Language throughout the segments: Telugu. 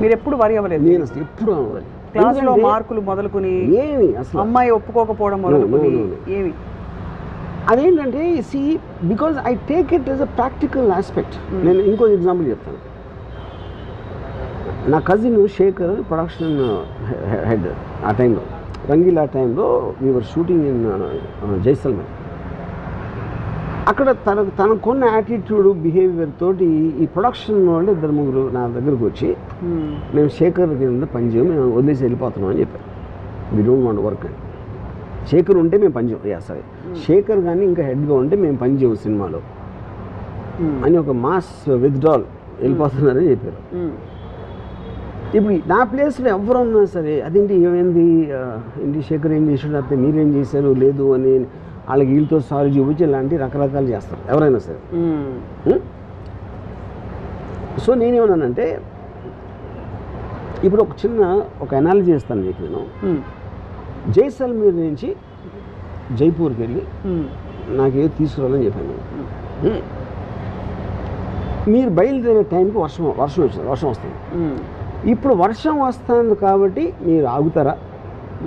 మీరు ఎప్పుడు వరి అవ్వలేదు? నేను అసలు ఎప్పుడు అవ్వలేదు. క్లాసులో మార్కులు మొదలుకొని ఏమి అసలు అమ్మాయి ఒప్పుకోకపోవడం మొదలుకొని ఏమి అదేంటంటే because I take it as a practical aspect. నేను ఇంకో ఎగ్జాంపుల్ చెప్తాను. నా కజిన్ శేఖర్ ప్రొడక్షన్ హెడ్ ఆ టైంలో, రంగీలా టైంలో వీఆర్ షూటింగ్ ఇన్ జైసల్మేర్. అక్కడ తనకున్న యాటిట్యూడ్ బిహేవియర్ తోటి ఈ ప్రొడక్షన్ వాళ్ళు 2-3 నా దగ్గరకు వచ్చి మేము శేఖర్ కింద పనిచేయం, మేము వదిలేసి వెళ్ళిపోతున్నాం అని చెప్పారు. వీ డోంట్ వాంట్ వర్క్ అని. శేఖర్ ఉంటే మేము పనిచేయం, సరే శేఖర్ కానీ ఇంకా హెడ్గా ఉంటే మేము పనిచేయం సినిమాలో అని ఒక మాస్ విత్డ్రాల్ వెళ్ళిపోతున్నారని చెప్పారు. ఇప్పుడు నా ప్లేస్లో ఎవరున్నా సరే అదేంటి ఏమైంది, ఏంటి శేఖర్ ఏం చేసాడు, అయితే మీరేం చేశారు లేదు అని వాళ్ళకి వీళ్ళతో సారీ చూపించి ఇలాంటి రకరకాలు చేస్తారు ఎవరైనా సరే. సో నేనేమన్నానంటే ఇప్పుడు ఒక అనాలిసిస్ చేస్తాను మీకు. నేను జైసల్మేర్ నుంచి జైపూర్కి వెళ్ళి నాకేదో తీసుకురావాలని చెప్పాను. మీరు బయలుదేరే టైంకి వర్షం వస్తుంది. ఇప్పుడు వర్షం వస్తుంది కాబట్టి మీరు ఆగుతారా,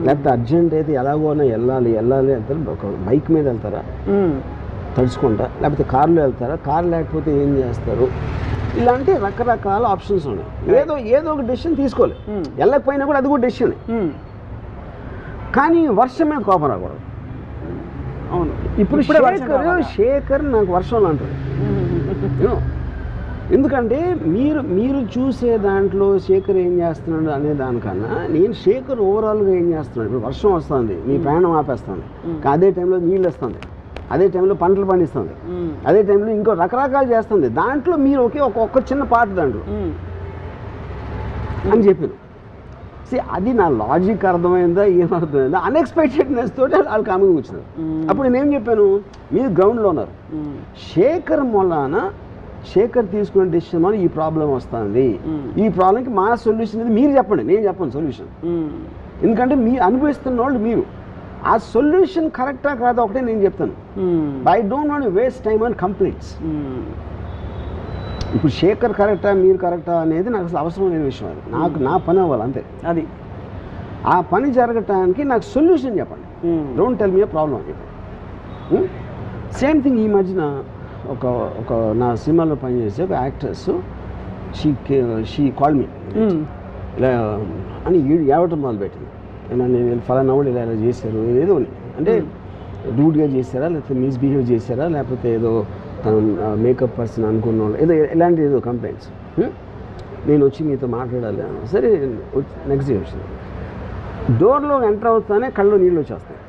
లేకపోతే అర్జెంట్ అయితే ఎలాగోనా వెళ్ళాలి వెళ్తారు, ఒక బైక్ మీద వెళ్తారా తడుచుకుంటా, లేకపోతే కారులో వెళ్తారా, కారు లేకపోతే ఏం చేస్తారు, ఇలాంటి రకరకాల ఆప్షన్స్ ఉన్నాయి. ఏదో ఒక డెసిషన్ తీసుకోవాలి. వెళ్ళకపోయినా కూడా అది కూడా డెసిషన్. కానీ వర్షమే కోపం రాకూడదు. అవును, ఇప్పుడు శేఖర్ నాకు వర్షంలో అంటాడు. ఎందుకంటే మీరు చూసే దాంట్లో శేఖర్ ఏం చేస్తున్నాడు అనే దానికన్నా నేను శేఖర్ ఓవరాల్గా ఏం చేస్తున్నాడు. ఇప్పుడు వర్షం వస్తుంది, మీ ప్రయాణం ఆపేస్తుంది, అదే టైంలో నీళ్ళు వస్తుంది, అదే టైంలో పంటలు పండిస్తుంది, అదే టైంలో ఇంకో రకరకాలు చేస్తుంది. దాంట్లో మీరు ఒక్క చిన్న పార్ట్ దాంట్లో అని చెప్పాను. అది నా లాజిక్ అర్థమైందా ఏమర్థమైందా, అన్ఎక్స్పెక్టెడ్నెస్ తోటి వాళ్ళు కామెంట్ కూర్చున్నారు. అప్పుడు నేనేం చెప్పాను, మీరు గ్రౌండ్లో ఉన్నారు, శేఖర్ తీసుకునే డెసిషన్ వల్ల ఈ ప్రాబ్లం వస్తుంది, ఈ ప్రాబ్లంకి మా సొల్యూషన్ ఇది మీరు చెప్పండి, నేను చెప్పను సొల్యూషన్. ఎందుకంటే మీరు అనుభవిస్తున్న వాళ్ళు మీరు, ఆ సొల్యూషన్ కరెక్టా కాదా ఒకటే నేను చెప్తాను. I don't want waste time on completes. ఇప్పుడు శేఖర్ కరెక్టా మీరు కరెక్టా అనేది నాకు అసలు అవసరం లేని విషయం. అది నా పని అవ్వాలి అంతే. అది ఆ పని జరగటానికి నాకు సొల్యూషన్ చెప్పండి, don't tell me A problem అని చెప్పండి. సేమ్ థింగ్ ఈ మధ్యన ఒక నా సినిమాలో పనిచేసే ఒక యాక్ట్రెస్ షీ కాల్ మీ ఇలా అని ఏడవటం మొదలుపెట్టింది. నేను ఫలానా వాళ్ళు ఇలా చేశారు, ఏదో అంటే రూడ్గా చేశారా, లేకపోతే మిస్బిహేవ్ చేశారా, లేకపోతే ఏదో తను మేకప్ పర్సన్ అనుకున్న వాళ్ళు ఇలాంటి ఏదో కంప్లైంట్స్. నేను వచ్చి మీతో మాట్లాడాలి. సరే నెక్స్ట్ డే వచ్చింది, డోర్లో ఎంటర్ అవుతానే కళ్ళు నీళ్ళు వచ్చేస్తాయి.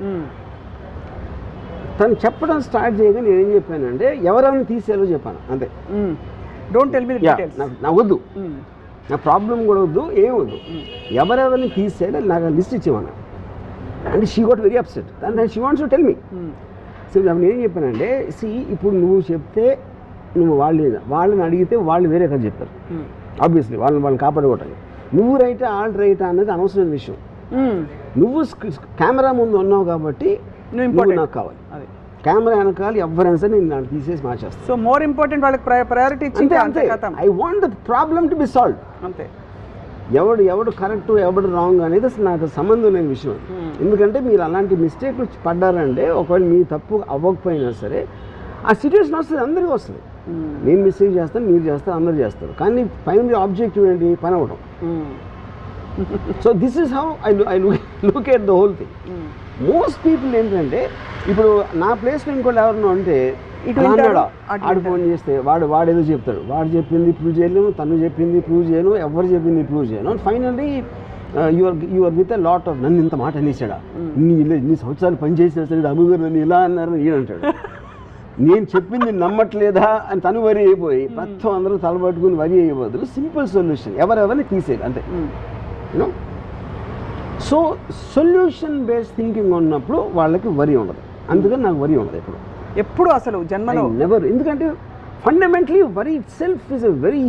తను చెప్పడం స్టార్ట్ చేయగా నేను ఏం చెప్పానంటే ఎవరెవరిని తీసేయాలో చెప్పాను అంతే. Don't tell me the details. నాకు వద్దు, నా ప్రాబ్లం కూడా వద్దు, ఏం వద్దు, ఎవరెవరిని తీసేయాలో నాకు లిస్ట్ ఇచ్చేవాను. అంటే she got very upset and she wants to tell me. So అప్పుడు ఏం చెప్పానంటే ఇప్పుడు నువ్వు చెప్తే నువ్వు వాళ్ళని అడిగితే వాళ్ళు వేరే కథ చెప్తారు. ఆబ్వియస్లీ వాళ్ళని కాపాడుకోవటానికి నువ్వు రైటా వాళ్ళు రైటా అనేది అనవసరమైన విషయం. నువ్వు కెమెరా ముందు ఉన్నావు కాబట్టి నువ్వు నాకు కావాలి. కెమెరా వెనకాల ఎవరైనా సరే నేను దాన్ని తీసేసి మార్చేస్తాను. సో మోర్ ఇంపార్టెంట్ వాళ్ళకి ప్రయారిటీ ఇచ్చి అంతే. I want the problem to be solve అంతే. ఎవడు కరెక్ట్ ఎవడు రాంగ్ అనేది అసలు నాకు సంబంధం లేని విషయం. ఎందుకంటే మీరు అలాంటి మిస్టేక్లు పడ్డారంటే ఒకవేళ మీ తప్పు అవ్వకపోయినా సరే ఆ సిచ్యువేషన్ వస్తుంది, అందరికీ వస్తుంది. నేను మిస్టేక్ చేస్తాను, మీరు చేస్తారు, అందరూ చేస్తారు, కానీ ఫైనల్ ఆబ్జెక్టివ్ ఏంటి, పని అవ్వడం. So this is how I look at the whole thing. Most people ఏంటంటే ఇప్పుడు నా ప్లేస్లో ఇంకోటి ఎవరన్నా అంటే ఆడు ఫోన్ చేస్తే వాడేదో చెప్తాడు, వాడు చెప్పింది ప్రూవ్ చేయలేము, తను చెప్పింది ప్రూవ్ చేయను, ఎవరు చెప్పింది ప్రూవ్ చేయను. Finally your with a lot of నన్ను ఇంత మాట అనేసాడా, ఇన్ని సంవత్సరాలు పనిచేసినా సరే అమ్మగారు నన్ను ఇలా అన్నారని ఈయన అంటాడు. నేను చెప్పింది నమ్మట్లేదా అని తను వరి అయిపోయి మొత్తం అందరూ తలబట్టుకుని వరి అయ్యే బదులు సింపుల్ సొల్యూషన్ ఎవరెవరిని తీసేది అంతే. You know, so solution based thinking ఉన్నప్పుడు వాళ్ళకి వరి ఉండదు. అందుకని నాకు వరి ఉండదు ఎప్పుడు అసలు జన్మలో నెవర్. ఎందుకంటే fundamentally worry itself is a very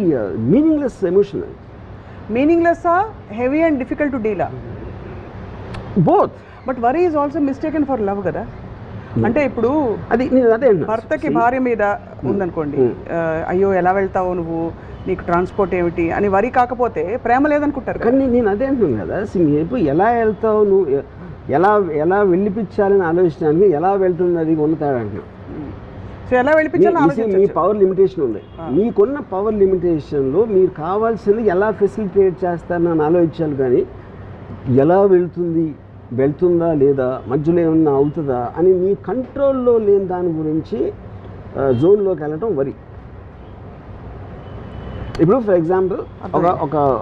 meaningless emotion. Meaningless, heavy and difficult to deal, both. But worry is also mistaken for love కదా. అంటే ఇప్పుడు అది భర్తకి భార్య మీద ఉందనుకోండి, అయ్యో ఎలా వెళ్తావు నువ్వు, నీకు ట్రాన్స్పోర్ట్ ఏమిటి అని వరి కాకపోతే ప్రేమ లేదనుకుంటారు. కానీ నేను అదే అంటున్నాను కదా, నువ్వు ఎలా వెళ్తావు, నువ్వు ఎలా ఎలా వెళ్ళిపించాలని ఆలోచించడానికి ఎలా వెళ్తుంది అది ఉన్నతాడంటున్నావు. సో ఎలా వెళ్ళిపించాలి, మీ పవర్ లిమిటేషన్ ఉంది. మీకున్న పవర్ లిమిటేషన్లో మీరు కావాల్సింది ఎలా ఫెసిలిటేట్ చేస్తారని అని ఆలోచించాలి. కానీ ఎలా వెళ్తుందా లేదా, మధ్యలో ఏమన్నా అవుతుందా అని మీ కంట్రోల్లో లేని దాని గురించి జోన్లోకి వెళ్ళటం వరి. ఇప్పుడు ఫర్ ఎగ్జాంపుల్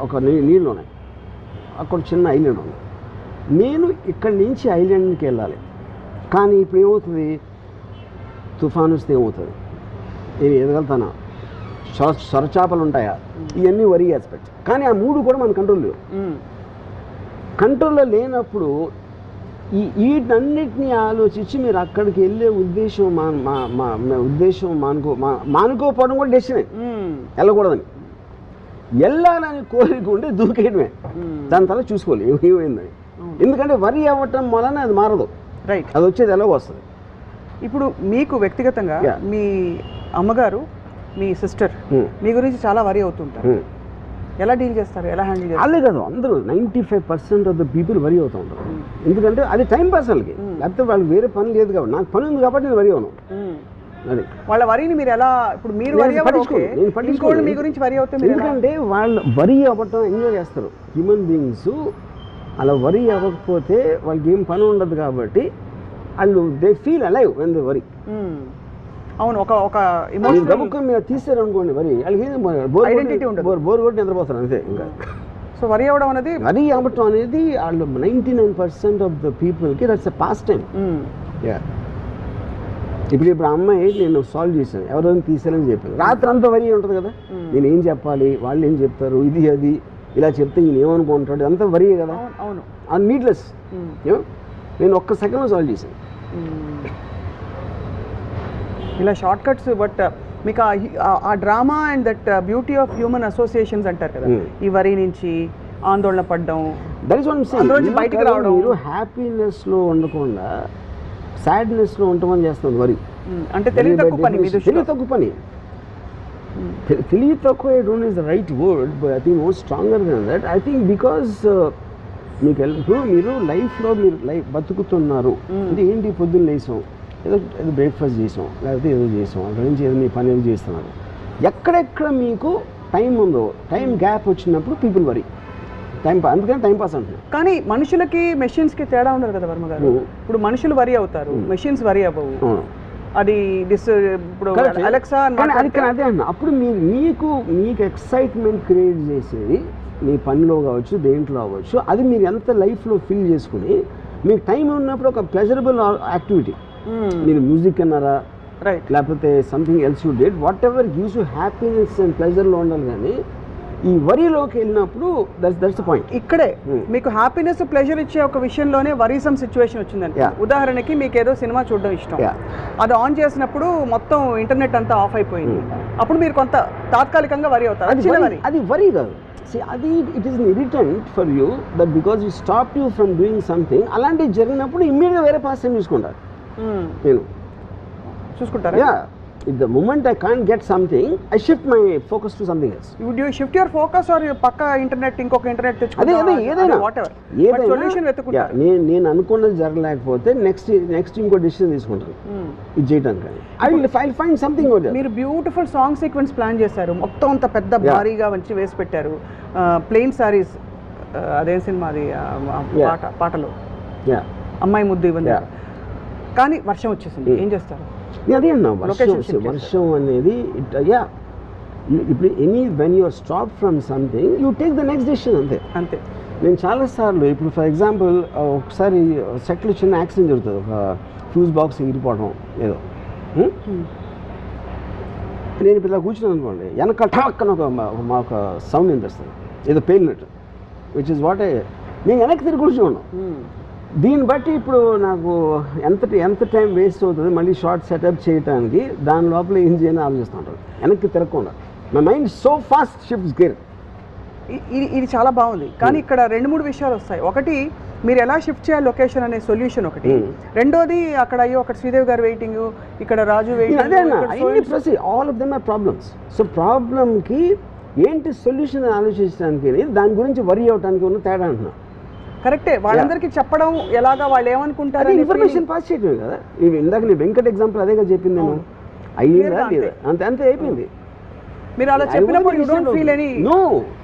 ఒక నీళ్ళు ఉన్నాయి, అక్కడ చిన్న ఐలాండ్ ఉంది. నేను ఇక్కడి నుంచి ఐలాండ్కి వెళ్ళాలి, కానీ ఇప్పుడు ఏమవుతుంది, తుఫాను వస్తే ఏమవుతుంది, నేను ఎదగలుగుతానా, సొరచాపలు ఉంటాయా, ఇవన్నీ వరి ఆస్పెక్ట్స్. కానీ ఆ మూడు కూడా మన కంట్రోల్ లేవు. కంట్రోల్లో లేనప్పుడు వీటన్నిటిని ఆలోచించి మీరు అక్కడికి వెళ్ళే ఉద్దేశం మానుకోపోవడం కూడా డెసిషన్. వెళ్ళకూడదని, వెళ్ళాలని కోరిక ఉంటే దూకేయడమే, దాని తర్వాత చూసుకోవాలి ఏమైందని. ఎందుకంటే వరి అవ్వటం వలన అది మారదు, రైట్, అది వచ్చేది ఎలాగో వస్తుంది. ఇప్పుడు మీకు వ్యక్తిగతంగా మీ అమ్మగారు, మీ సిస్టర్ మీ గురించి చాలా వరి అవుతుంటారు. ఎలా డీల్ చేస్తారు, ఎలా హ్యాండిల్ చేస్తారు? అదే కాదు, అందరూ 95% ఆఫ్ ద పీపుల్ వరి అవుతూ ఉంటారు. ఎందుకంటే అది టైం పాస్ వాళ్ళకి, లేకపోతే వాళ్ళకి వేరే పని లేదు కాబట్టి. నాకు పని ఉంది కాబట్టి నేను వరి అవును. అది వాళ్ళ వరిని మీరు ఎలా, ఇప్పుడు మీరు వరి పట్టించుకోండి మీ గురించి వరి అవుతే, ఎందుకంటే వాళ్ళు వరి అవ్వటం ఎంజాయ్ చేస్తారు. హ్యూమన్ బీయింగ్స్ అలా వరి అవ్వకపోతే వాళ్ళకి ఏం పని ఉండదు కాబట్టి వాళ్ళు they feel alive when they వరి. అవును, ఒక ఎమోషనల్ గబుక్కం మీద తీసారనుకోండి వరి, వాళ్ళకి ఐడెంటిటీ ఉండదు, బోర్ కొట్టి నిద్రపోతారు అంతే. ఇంకా సో వరి అవ్వడం అనేది, వరి అవ్వటం అనేది వాళ్ళు 99% ఆఫ్ ద పీపుల్కి దట్స్ ఎ పాస్ టైం. ఇప్పుడు అమ్మాయి నేను సాల్వ్ చేశాను, ఎవరైనా తీసేయాలని చెప్పాను, రాత్రి అంతా వరి ఉంటుంది కదా, నేను ఏం చెప్పాలి, వాళ్ళు ఏం చెప్తారు, ఇది అది ఇలా చెప్తే ఈయన ఏమనుకుంటాడు, అంతా వరియే కదా. అవును, అది నీడ్లెస్. నేను ఒక్క సెకండ్లో సాల్వ్ చేశాను. ఇలా షార్ట్ కట్స్. బట్ మీకు ఆ drama and that beauty of human associations అంటారు కదా, ఈ వరి నుంచి ఆందోళన పడ్డం, బయటికి రావడం, మీరు హ్యాపీనెస్లో ఉండకుండా సాడ్నెస్లో ఉండమని చేస్తుంది వరి. అంటే తెలివి తక్కువ పని. తెలివి తక్కువ, I don't is the right word, but I think more stronger then that. I think because ఇప్పుడు మీరు లైఫ్లో మీరు బతుకుతున్నారు అంటే ఏంటి, పొద్దున్న లేసాం, ఏదో బ్రేక్ఫాస్ట్ చేసాం, లేకపోతే ఏదో చేసాం, అక్కడి నుంచి ఏదో మీ పని ఏదో చేస్తున్నారు. ఎక్కడెక్కడ మీకు టైం ఉందో, టైం గ్యాప్ వచ్చినప్పుడు పీపుల్ వరి, అందుకని టైం పాస్ అంటున్నారు. కానీ మనుషులకి మెషిన్స్కి తేడా ఉండదు కదా వర్మ గారు. ఇప్పుడు మనుషులు వరి అవుతారు, మెషిన్స్ వరి అవ్వవు. అది ఇప్పుడు అలెక్సా అదే అన్న. అప్పుడు మీకు ఎక్సైట్మెంట్ క్రియేట్ చేసేది మీ పనిలో కావచ్చు, దేంట్లో అవ్వచ్చు, అది మీరు ఎంత లైఫ్లో ఫీల్ చేసుకుని మీకు టైం ఉన్నప్పుడు ఒక ప్లెజరబుల్ యాక్టివిటీ, మీరు మ్యూజిక్ అన్నారా, రైట్, లేకపోతే something else you did, whatever gives you happiness and ప్లెజర్లో ఉండాలి. కానీ ఈ వరిలోకి వెళ్ళినప్పుడు దట్స్ ద పాయింట్. ఇక్కడే మీకు హ్యాపీనెస్ ప్లెజర్ ఇచ్చే ఒక విషయంలోనే వరీసమ్ సిచ్యువేషన్ వచ్చిందండి. ఉదాహరణకి మీకు ఏదో సినిమా చూడడం ఇష్టం, అది ఆన్ చేసినప్పుడు మొత్తం ఇంటర్నెట్ అంతా ఆఫ్ అయిపోయింది, అప్పుడు మీరు కొంత తాత్కాలికంగా వరి అవుతారు. అది వరి కాదు, అది it is irritant for you that because you stop you from doing something. అలాంటివి జరిగినప్పుడు ఇమ్మీడియట్గా వేరే పాస్ టైం చూసుకుంటారు. నేను చూసుకుంటారా? If the moment I can't get something, I shift my focus to something else. Would you shift your focus or పక్క ఇంటర్నెట్, ఇంకొక ఇంటర్నెట్ తెచ్చుకుంటా? అదే ఏదైనా వాటెవర్ సొల్యూషన్ వెతుకుంటా. నేను అనుకున్నది జరగలేకపోతే నెక్స్ట్ ఇంకో డిసిషన్ తీసుకుంటాను ఇది చేయడానికి. I will find something over there. మీరు బ్యూటిఫుల్ సాంగ్ సీక్వెన్స్ ప్లాన్ చేశారు, మొత్తం అంత పెద్ద భారీగా వచ్చి వేసి పెట్టారు. ప్లెయిన్ సారీస్, అదే సినిమా అది, పాటలు అమ్మాయి ముద్దు ఇవ్వండి, కానీ వర్షం వచ్చేసింది, ఏం చేస్తారు? అదే అన్నా, వర్షం అనేది ఇప్పుడు when you're stop from something you take the next decision. అంతే. నేను చాలాసార్లు ఇప్పుడు ఫర్ ఎగ్జాంపుల్ ఒకసారి సెట్లో చిన్న యాక్సిడెంట్ జరుగుతుంది, ఒక ఫ్యూజ్ బాక్స్ ఎగిరిపోవడం ఏదో. నేను ఇప్పుడు ఇలా కూర్చున్నాను అనుకోండి, వెనక ఠాక్ అని ఒక సౌండ్ వినిపిస్తుంది, ఏదో పేలినట్టు, విచ్ ఇస్ వాట్ నేను వెనక్కి తిరిగి కూర్చోను. దీన్ని బట్టి ఇప్పుడు నాకు ఎంత టైం వేస్ట్ అవుతుంది మళ్ళీ షార్ట్ సెటప్ చేయడానికి, దాని లోపల ఏం చేయాలని ఆలోచిస్తూ ఉంటాను, వెనక్కి తిరగకుండా. My mind so fast shifts gear. ఇది చాలా బాగుంది, కానీ ఇక్కడ 2-3 విషయాలు వస్తాయి. ఒకటి, మీరు ఎలా షిఫ్ట్ చేయాలి లొకేషన్ అనే సొల్యూషన్ ఒకటి. రెండోది, అక్కడ అక్కడ శ్రీదేవి గారు వెయిటింగ్, ఇక్కడ Raju waiting. All of them are problems. So ప్రాబ్లమ్కి ఏంటి సొల్యూషన్ ఆలోచించడానికి అనేది దాని గురించి వరి అవడానికి ఉన్న తేడా అంటున్నా. కరెక్టే, వాళ్ళందరికీ చెప్పడం ఎలాగా, వాళ్ళు ఏమనుకుంటారు ఇన్ఫర్మేషన్ పాస్ చేయడమే కదా. ఇవి ఇందాక నీ వెంకట్ ఎగ్జాంపుల్ అదేగా చెప్పింది నేను, అయ్యిందా లేదా అంతే అంతే అయిపోయింది. మీరు అలా చెప్పినప్పుడు you don't feel any. No.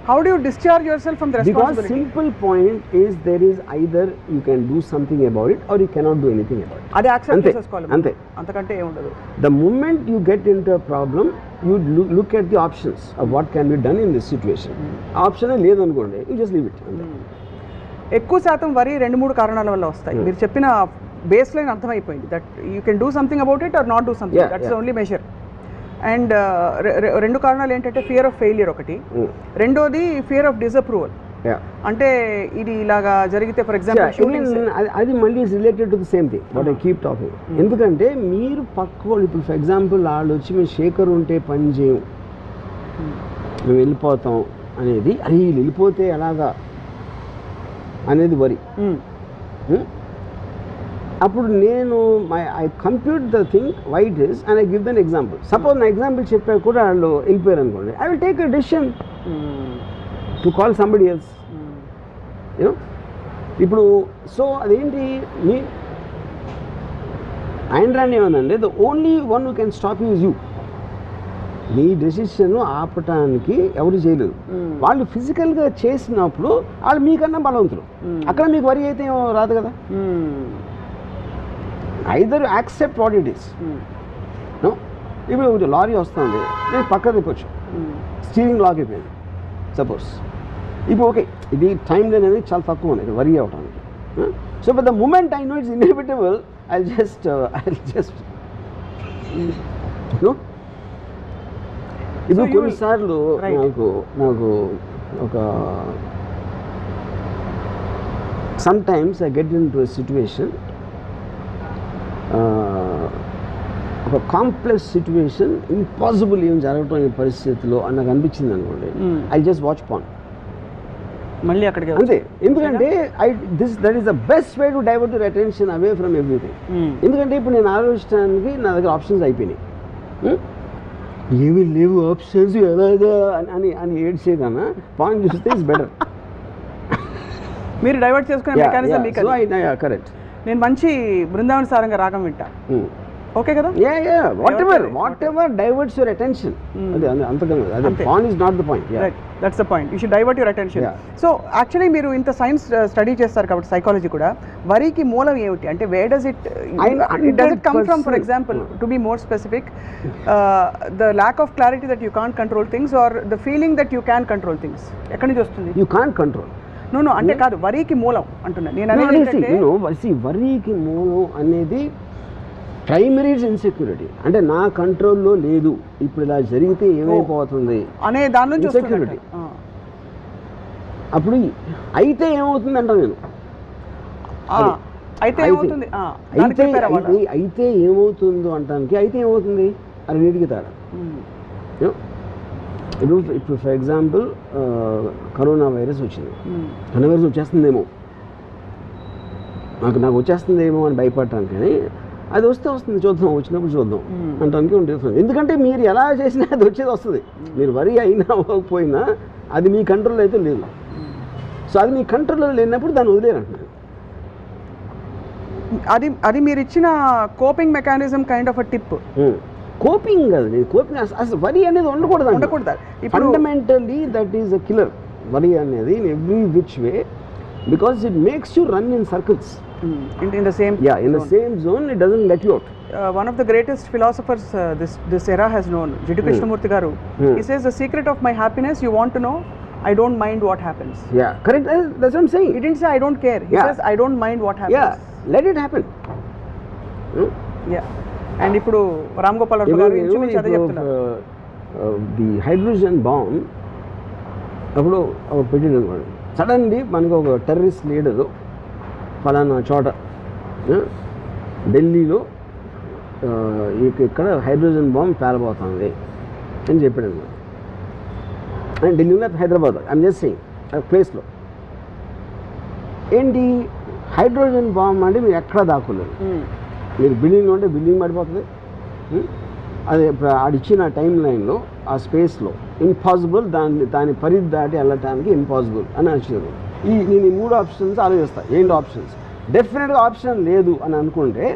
How do you discharge yourself from the responsibility? Because simple point is there is either you can do something about it or you cannot do anything about it. అది యాక్సెప్ట్ చేసుకోవాలి అంతే, అంతకంటే ఏముండదు. The moment you get into a problem you look at the options of what can be done in this situation. Option లేదు అనుకోండి, you just leave it. ఎక్కువ శాతం వరి 2-3 కారణాల వల్ల వస్తాయి. మీరు చెప్పిన బేస్ లైన్ అర్థమైపోయింది, that you can do something about it or not do something, that's only measure. And 2 కారణాలు ఏంటంటే ఫియర్ ఆఫ్ ఫెయిలియర్ ఒకటి, రెండోది ఫియర్ ఆఫ్ డిసప్రూవల్. అంటే ఇది ఇలాగా జరిగితే ఫర్ ఎగ్జాంపుల్ అది మళ్ళీ related to the same thing what I keep talking. ఎందుకంటే మీరు పక్క ఇప్పుడు ఫర్ ఎగ్జాంపుల్ వాళ్ళు వచ్చి మేము శేఖర్ ఉంటే పని చేయం, మేము వెళ్ళిపోతాం అనేది, అది వెళ్ళిపోతే ఎలాగా అనేది వరి. అప్పుడు నేను I compute the thing why it is and I give then example. Suppose నా ఎగ్జాంపుల్ చెప్పా కూడా వాళ్ళు వెళ్ళిపోయారు అనుకోండి, I will take a decision to call somebody else. You know ఇప్పుడు సో అదేంటి మీ ఆయన రాని ఏమనండి, the only one who can stop you is you. మీ డెసిషన్ ఆపటానికి ఎవరు చేయలేదు. వాళ్ళు ఫిజికల్గా చేసినప్పుడు వాళ్ళు మీకన్నా బలవంతులు, అక్కడ మీకు వరి అయితే రాదు కదా. Either accept what it is. ఇప్పుడు లారీ వస్తుంది, నేను పక్క తిప్పొచ్చు, స్టీరింగ్ లాక్ అయిపోయింది సపోజ్. ఇప్పుడు ఓకే, ఇది టైం లైన్ అనేది చాలా తక్కువ ఉంది వరి అవడానికి. So but the moment I know it's inevitable, I just ఇప్పుడు కొన్నిసార్లు నాకు ఒక some times I get in to situation, ఒక కాంప్లెక్స్ సిచ్యువేషన్, ఇంపాసిబుల్ ఏం జరగటం ఈ పరిస్థితిలో అని నాకు అనిపించింది అనుకోండి, ఐ జస్ట్ వాచ్ పాన్ మళ్ళీ అక్కడికి అంతే. ఎందుకంటే that is the best way to divert your attention away from everything. ఎందుకంటే ఇప్పుడు నేను ఆలోచించడానికి నా దగ్గర ఆప్షన్స్ అయిపోయినాయి, ఏమీ లేవు ఆప్షన్స్ ఎలాగా అని అని ఏడ్చే కన్నా పాన్ చూస్తే ఇస్ బెటర్. మీరు డైవర్ట్ చేసుకునే మెకానిజం మీకు. కరెక్ట్. నేను మంచి బృందావన సారంగా రాగం వింటా, ఓకే కదా. What ever diverts your attention, అది అంతకన్నా pan is not the point. That's the point, you should divert your attention. So actually మీరు ఇంత సైన్స్ స్టడీ చేస్తారు కాబట్టి సైకాలజీ కూడా, వరికి మూలం ఏమిటి అంటే where does it come from? For example to be more specific, the lack of clarity that you can't control things or the feeling that you can control things, ఎక్కడి నుంచి వస్తుంది? You can't control. నో అంటే కాదు, వరికి మూలం అంటున్నా నేను అనేది. వరికి మూలం అనేది ప్రైమరీ ఇన్సెక్యూరిటీ, అంటే నా కంట్రోల్లో లేదు, ఇప్పుడు ఇలా జరిగితే ఏమైపోతుంది అనే దాని నుంచి ఇన్సెక్యూరిటీ. అప్పుడు అయితే ఏమవుతుంది అంటాను నేను, అయితే ఏమవుతుందో అంటానికి అయితే ఏమవుతుంది అది నీటికి తేడా. ఇప్పుడు ఫర్ ఎగ్జాంపుల్ కరోనా వైరస్ వచ్చింది, కరోనా వైరస్ వచ్చేస్తుందేమో, నాకు వచ్చేస్తుందేమో అని భయపడటానికి, కానీ అది వస్తే వస్తుంది, చూద్దాం, వచ్చినప్పుడు చూద్దాం అంటానికి ఉంటుంది. ఎందుకంటే మీరు ఎలా చేసినా అది వచ్చేది వస్తుంది, మీరు వరి అయినా అవ్వకపోయినా అది మీ కంట్రోల్లో అయితే లేదు. సో అది మీ కంట్రోల్లో లేనప్పుడు దాన్ని వదిలేరంటున్నారు. అది మీరు ఇచ్చిన coping mechanism kind of a tip. Coping కాదు, కోపింగ్ అసలు వరి అనేది ఉండకూడదు. Fundamentally that is a killer వరి అనేది in every which way, because it makes you run in circles. In the same zone, it doesn't let you out. One of the greatest philosophers this era has known, Jiddu Krishnamurti garu, he says the secret of my happiness, you want to know, I don't mind what happens. Yeah, correct. That's what I'm saying. He didn't say I don't care, he says I don't mind what happens. Yeah, let it happen. Yeah. And ఇప్పుడు రామ్ గోపాల్ వర్మ గారు ఇంచుమించు అదే చెప్తున్నారు. ది హైడ్రోజన్ బాంబ్ అప్పుడు పెట్టింది అనుకోండి, సడన్లీ మనకు ఒక టెర్రరిస్ట్ లీడరు ఫలానా చోట ఢిల్లీలో ఇక్కడ హైడ్రోజన్ బాంబ్ పేలబోతుంది అని చెప్పాడు. అండ్ ఢిల్లీలో హైదరాబాద్ ఐమ్ జస్ట్ సేయింగ్ ప్లేస్లో ఏంటి హైడ్రోజన్ బాంబ్ అంటే మీరు ఎక్కడ దాక్కోలేరు. మీరు బిల్డింగ్లో ఉంటే బిల్డింగ్ పడిపోతుంది, అది ఆడిచ్చిన టైం లైన్లో ఆ స్పేస్లో ఇంపాసిబుల్, దాని పరిధి దాటి వెళ్ళటానికి ఇంపాసిబుల్ అని వచ్చారు. నేను ఈ 3 ఆప్షన్స్ ఆలోచిస్తాను. ఏంటి ఆప్షన్స్? డెఫినెట్గా ఆప్షన్ లేదు అని అనుకుంటే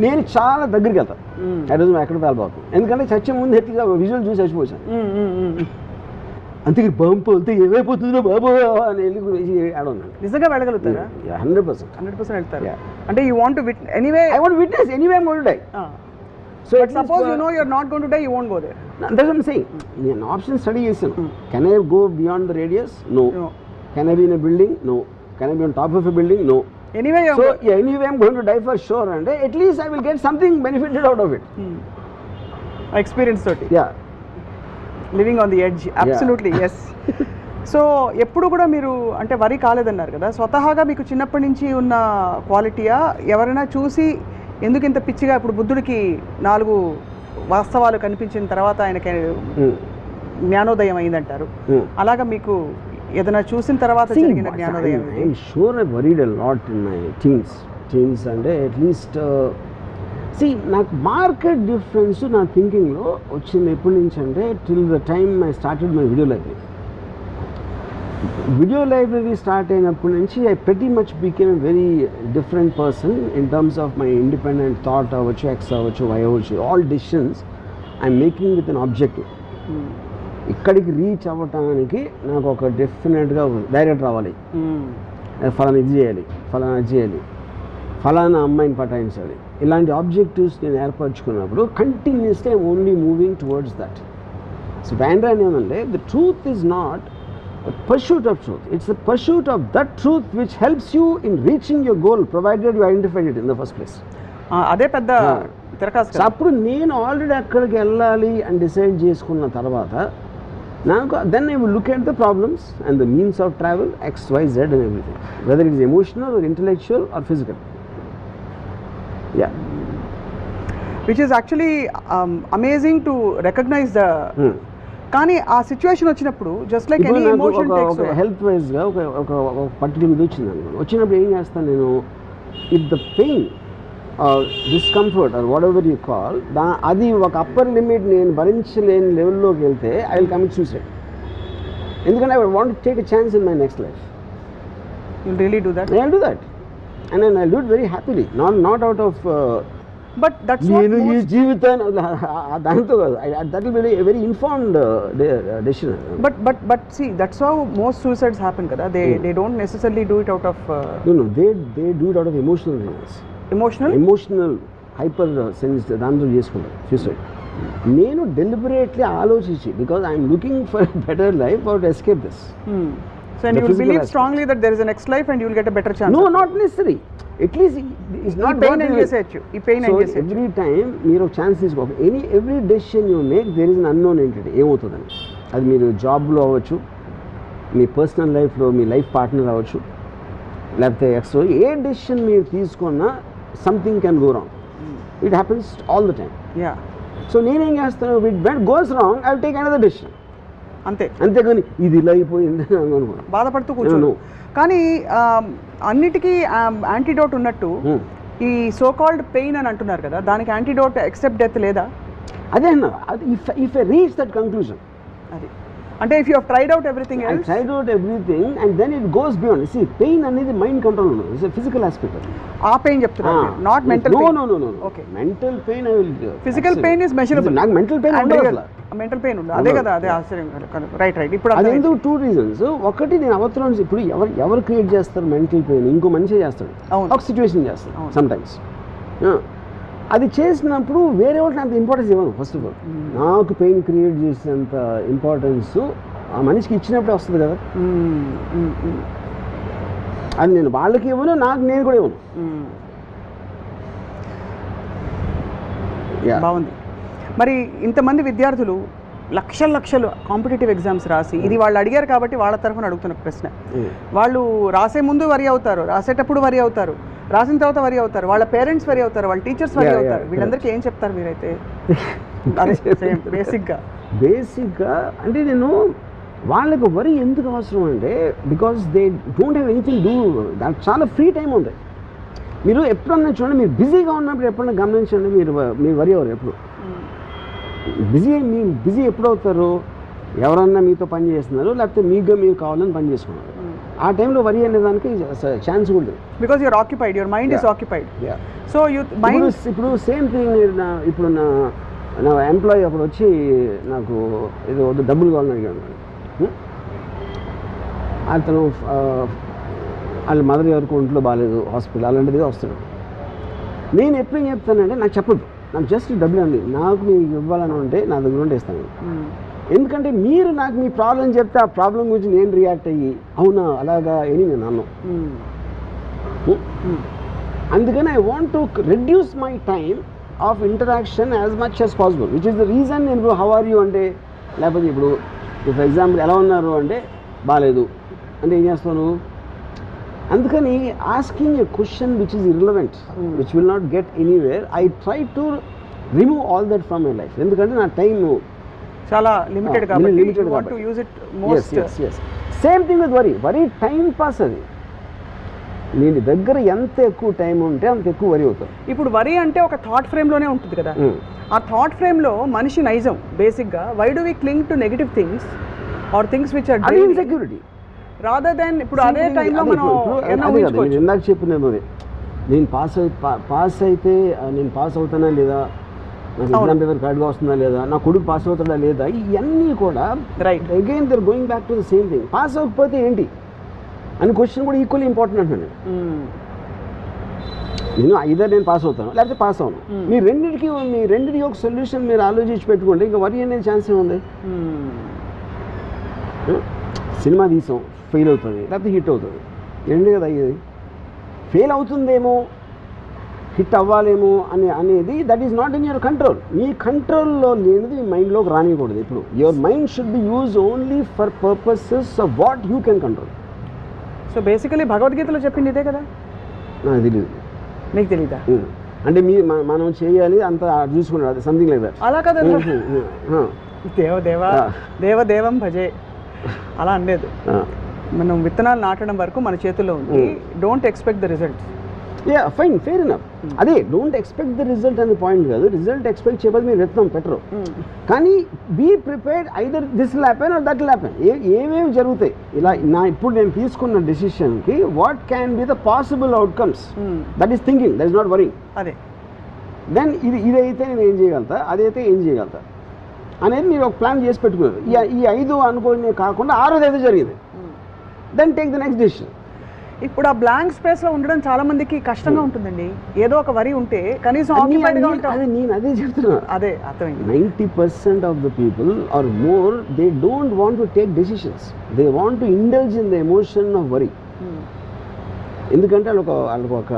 నేను చాలా దగ్గరికి వెళ్తాను. ఆ రోజు ఎక్కడ వెళ్ళబోతాను, ఎందుకంటే చచ్చే ముందు ఎట్లా విజువల్ చూసి చచ్చిపోయాను. అంతే బంపు అంతే ఏమైపోతుందో బాబు అని వెళ్ళి ఆడన్నాను. నిజంగా వెళ్ళగలుగుతారా? 100% వెళ్తారు. అంటే you want to anyway, I want witness anyway I'm going to die. So suppose you know you're not going to die, you won't go there. That's what I'm saying. నేను ఆప్షన్ స్టడీ చేశాను. Can I go beyond the radius? No. Can I be in a building? No. Can I be on top of a building? No. Anyway, so anyway I'm going to die for sure, and at least I will get something benefited out of it. Experience toti. Yeah. Living on the edge. Absolutely. Yes. So ఎప్పుడు కూడా మీరు అంటే వరి కాలేదన్నారు కదా, స్వతహాగా మీకు చిన్నప్పటి నుంచి ఉన్న క్వాలిటీయా, ఎవరైనా చూసి ఎందుకు ఇంత పిచ్చిగా, ఇప్పుడు బుద్ధుడికి 4 వాస్తవాలు కనిపించిన తర్వాత ఆయనకి జ్ఞానోదయం అయిందంటారు, అలాగా మీకు ఏదైనా చూసిన తర్వాత జరిగిన జ్ఞానోదయం? I'm sure I worried a lot in my teens అంటే అట్లీస్ట్ నాకు మార్కెట్ డిఫరెన్స్ నా థింకింగ్లో వచ్చింది ఎప్పటి నుంచి అంటే till the time I started my video library start అయినప్పటి నుంచి I pretty much became a very different person in terms of my independent thought అవ్వచ్చు, X అవ్వచ్చు, Y అవ్వచ్చు, all decisions I'm making with an objective. ఇక్కడికి రీచ్ అవ్వటానికి నాకు ఒక డెఫినెట్గా డైరెక్ట్ రావాలి, ఫలానా ఇది చేయాలి, ఫలానా అది చేయాలి, ఫలానా అమ్మాయిని పటాయించాలి, ఇలాంటి ఆబ్జెక్టివ్స్ నేను ఏర్పరచుకున్నప్పుడు కంటిన్యూస్గా I'm only moving towards that. So బ్యాండ్రా ఏమంటే the truth is not a pursuit of truth, it's the pursuit of that truth which helps you in reaching your goal provided you identified it in the first place. అదే పెద్ద తిరకాసు. అప్పుడు నేను ఆల్రెడీ అక్కడికి వెళ్ళాలి అని డిసైడ్ చేసుకున్న తర్వాత నాకు then I will look at the problems and the means of travel XYZ and everything, whether it is emotional or intellectual or physical. Yeah, which is actually amazing to recognize the కానీ ఆ సిచ్యువేషన్ వచ్చినప్పుడు just like any emotion takes over. Health వైజ్గా ఒక పర్టికులర్ ఇది వచ్చింది అనుకో, వచ్చినప్పుడు ఏం చేస్తాను నేను, if the pain discomfort or whatever you call అది ఒక అప్పర్ లిమిట్ నేను భరించలేని లెవెల్లోకి వెళ్తే ఐ విల్ కమిట్ సూసైడ్. ఎందుకంటే I want to take a chance in my next life. You really do that? I will do that and I will do it very happily, not out of but that's నేను ఈ జీవితాన్ని దాంతో కాదు, that will be a very informed decision. But see that's how most suicides happen kada. They don't necessarily do it out of no they do it out of emotional reasons. emotional hyper sense దాంతో చేసుకుంటారు సూసైడ్. నేను డెలిబరేట్లీ ఆలోచించి because I'm looking for better life or to escape this. So and you will believe strongly that there is a next life and you will get a better chance. No, not necessary. At least it's not pain and చేసేయచ్చు. ఈ పెయిన్ అండ్ చేసేయచ్చు. Every time మీరు ఛాన్స్ తీసుకో, every decision you make there is an unknown entity. ఏమవుతుందని, అది మీరు జాబ్లో అవ్వచ్చు, మీ పర్సనల్ లైఫ్లో మీ లైఫ్ పార్ట్నర్ అవ్వచ్చు, లేకపోతే ఏ డెసిషన్ మీరు తీసుకున్నా something can go wrong. It happens all the time. Yeah. So నేనేం చేస్తాను, when it goes wrong I will take another decision. అంతేగాని ఇది ఇలా అయిపోయింది బాధపడుతూ కూర్చోను. కానీ అన్నిటికీ యాంటీడోట్ ఉన్నట్టు ఈ సో కాల్డ్ పెయిన్ అని అంటున్నారు కదా, దానికి యాంటీడోట్ ఎక్సెప్ట్ డెత్ లేదా? అదే అన్న, if I reach that conclusion, అది అంటే if you have tried out everything else, tried out everything and then it goes beyond. See pain అనేది మైండ్ కంట్రోల్ ఉండదు, ఇట్స్ ఎ ఫిజికల్ ఆస్పెక్ట్. ఆ పెయిన్ చెప్తున్నారు, not mental pain. No okay, mental pain I will, physical pain is measurable. నాకు మెంటల్ పెయిన్ ఉండదు అసలు. మెంటల్ పెయిన్ ఉండదు, అదే కదా, అదే ఆశ్చర్యం. రైట్. ఇప్పుడు అది ఎందుకు 2 reasons. ఒకటి, నేను అవతరం ఇప్పుడు ఎవరు క్రియేట్ చేస్తారు మెంటల్ పెయిన్, ఇంకో మనిషి చేస్తాడు, ఒక సిచ్యువేషన్ చేస్తాడు సమ్ టైమ్స్. అది చేసినప్పుడు వేరే వాళ్ళకి అంత ఇంపార్టెన్స్ ఇవ్వను. ఫస్ట్ ఆఫ్ ఆల్ నాకు పెయిన్ క్రియేట్ చేసేంత ఇంపార్టెన్స్ ఆ మనిషికి ఇచ్చినప్పుడే వస్తుంది కదా. అది నేను వాళ్ళకి ఇవ్వను, నేను కూడా ఇవ్వను. బాగుంది. మరి ఇంతమంది విద్యార్థులు లక్షలు కాంపిటేటివ్ ఎగ్జామ్స్ రాసి, ఇది వాళ్ళు అడిగారు కాబట్టి వాళ్ళ తరఫున అడుగుతున్న ప్రశ్న, వాళ్ళు రాసే ముందు వరి అవుతారు, రాసేటప్పుడు వరి అవుతారు, రాసిన తర్వాత వరి అవుతారు, వాళ్ళ పేరెంట్స్ వరి అవుతారు, వాళ్ళ టీచర్స్ వరి అవుతారు. వీళ్ళందరికీ ఏం చెప్తారు మీరైతే? బేసిక్గా అంటే నేను వాళ్ళకు వరి ఎందుకు అవసరం అంటే, because they don't have anything do, దానికి చాలా ఫ్రీ టైం ఉంది. మీరు ఎప్పుడన్నా చూడండి, మీరు బిజీగా ఉన్నప్పుడు ఎప్పుడన్నా గమనించండి, మీరు వరి అవ్వరు ఎప్పుడు. బిజీ ఎప్పుడు అవుతారు? ఎవరన్నా మీతో పని చేస్తున్నారు, లేకపోతే మీగా మీరు కావాలని పని చేసుకున్నారు. ఆ టైంలో వరి అనే దానికి ఛాన్స్ కూడా లేదు. Because you're occupied, your mind is occupied. So ఇప్పుడు సేమ్ థింగ్. ఇప్పుడు నా ఎంప్లాయీ అప్పుడు వచ్చి నాకు ఏదో డబ్బులు కావాలని అడిగాను. అతను వాళ్ళ మదర్ ఎవరికి ఒంట్లో బాగాలేదు, హాస్పిటల్ అలాంటిది వస్తాడు. నేను ఎప్పుడు చెప్తానంటే నాకు చెప్పద్దు, నాకు జస్ట్ డబ్బులు అంది, నాకు మీకు ఇవ్వాలని ఉంటే నా దగ్గర ఉంటే ఇస్తాను. ఎందుకంటే మీరు నాకు మీ ప్రాబ్లం చెప్తే ఆ ప్రాబ్లం గురించి నేను రియాక్ట్ అయ్యి అవునా అలాగా అని నేను అన్నాను. అందుకని I want to reduce my time of interaction as much as possible, which is the reason. నేను ఇప్పుడు హౌ ఆర్ యూ అంటే, లేకపోతే ఇప్పుడు ఫర్ ఎగ్జాంపుల్ ఎలా ఉన్నారు అంటే బాగాలేదు అంటే ఏం చేస్తాను. అందుకని asking a question which is irrelevant, which will not get anywhere, I try to remove all that from my life. ఎందుకంటే నా టైం చాలా లిమిటెడ్ కాబట్టి use it most. Same thing with worry time pass. అది నేను దగ్గర ఎంత ఎక్కువ టైం ఉంటే అంత ఎక్కువ వరి అవుతాం. ఇప్పుడు వరి అంటే ఒక థాట్ ఫ్రేమ్లోనే ఉంటుంది కదా. ఆ థాట్ ఫ్రేమ్లో మనిషి నైజం బేసిక్గా why do we cling to negative things or things which are insecurity rather than. ఇప్పుడు అదే టైంలో మనం ఇందాక చెప్పినది, నేను పాస్ అయితే నేను పాస్ అవుతానా లేదా, నాకు ఎగ్జామ్ పేపర్ కరెక్ట్గా వస్తుందా లేదా, నా కొడుకు పాస్ అవుతాడా లేదా, ఇవన్నీ కూడా right again there going back to the same thing. Pass అవ్వకపోతే ఏంటి అని క్వశ్చన్ కూడా ఈక్వల్లీ ఇంపార్టెంట్ అంటున్నాను. నేను ఐదర్ నేను పాస్ అవుతాను లేకపోతే పాస్ అవును. మీ రెండింటికి ఒక సొల్యూషన్ మీరు ఆలోచించి పెట్టుకోండి, ఇంకా వరి అనేది ఛాన్స్ ఏముంది. సినిమా తీసాం, ఫెయిల్ అవుతుంది లేకపోతే హిట్ అవుతుంది, రెండే కదా అయ్యేది. ఫెయిల్ అవుతుందేమో హిట్ అవ్వాలేమో అనేది that is not in your control. మీ కంట్రోల్లో లేనిది మీ మైండ్లోకి రానికూడదు. ఇప్పుడు your mind should be use only for purposes of what you can control. So basically భగవద్గీతలో చెప్పింది ఇదే కదా. నాకు తెలియదు. మీకు తెలీదా? అంటే మనం చేయాలి అంత చూసుకున్నాడు, అది సంథింగ్ లైక్ దట్. అలా కదా దేవం భజే అలా అనలేదు. మనం విత్తనాలు నాటడం వరకు మన చేతుల్లో ఉంది. Don't expect the result. Fine, fair enough. అదే డోంట్ ఎక్స్పెక్ట్ ద రిజల్ట్ అనే పాయింట్ కాదు. రిజల్ట్ ఎక్స్పెక్ట్ చేయబోదు మీరు విత్తనం పెట్టరు. కానీ be prepared, either this will happen or that will happen. ఏమేమి జరుగుతాయి ఇలా ఇప్పుడు నేను తీసుకున్న డెసిషన్కి what can be the possible outcomes, that is thinking, that is not worrying. అదే దెన్ ఇదైతే నేను ఏం చేయగలుగుతా, అదైతే ఏం చేయగలుగుతా అనేది మీరు ఒక ప్లాన్ చేసి పెట్టుకున్నారు. ఈ 5 అనుకోని కాకుండా 6ది ఏదో జరిగింది, then take the next decision. ఇప్పుడు ఆ బ్లాంక్ స్పేస్లో ఉండడం చాలా మందికి కష్టంగా ఉంటుందండి. ఏదో ఒక వరి ఉంటే కనీసం ఆక్యుపైడ్గా ఉంటాం. నేను అదే చెప్తున్నా. అదే అర్థమైంది. 90% of the people are more they don't want to take decisions, they want to indulge in the emotion of worry. ఎందుకంటే వాళ్ళకు ఒక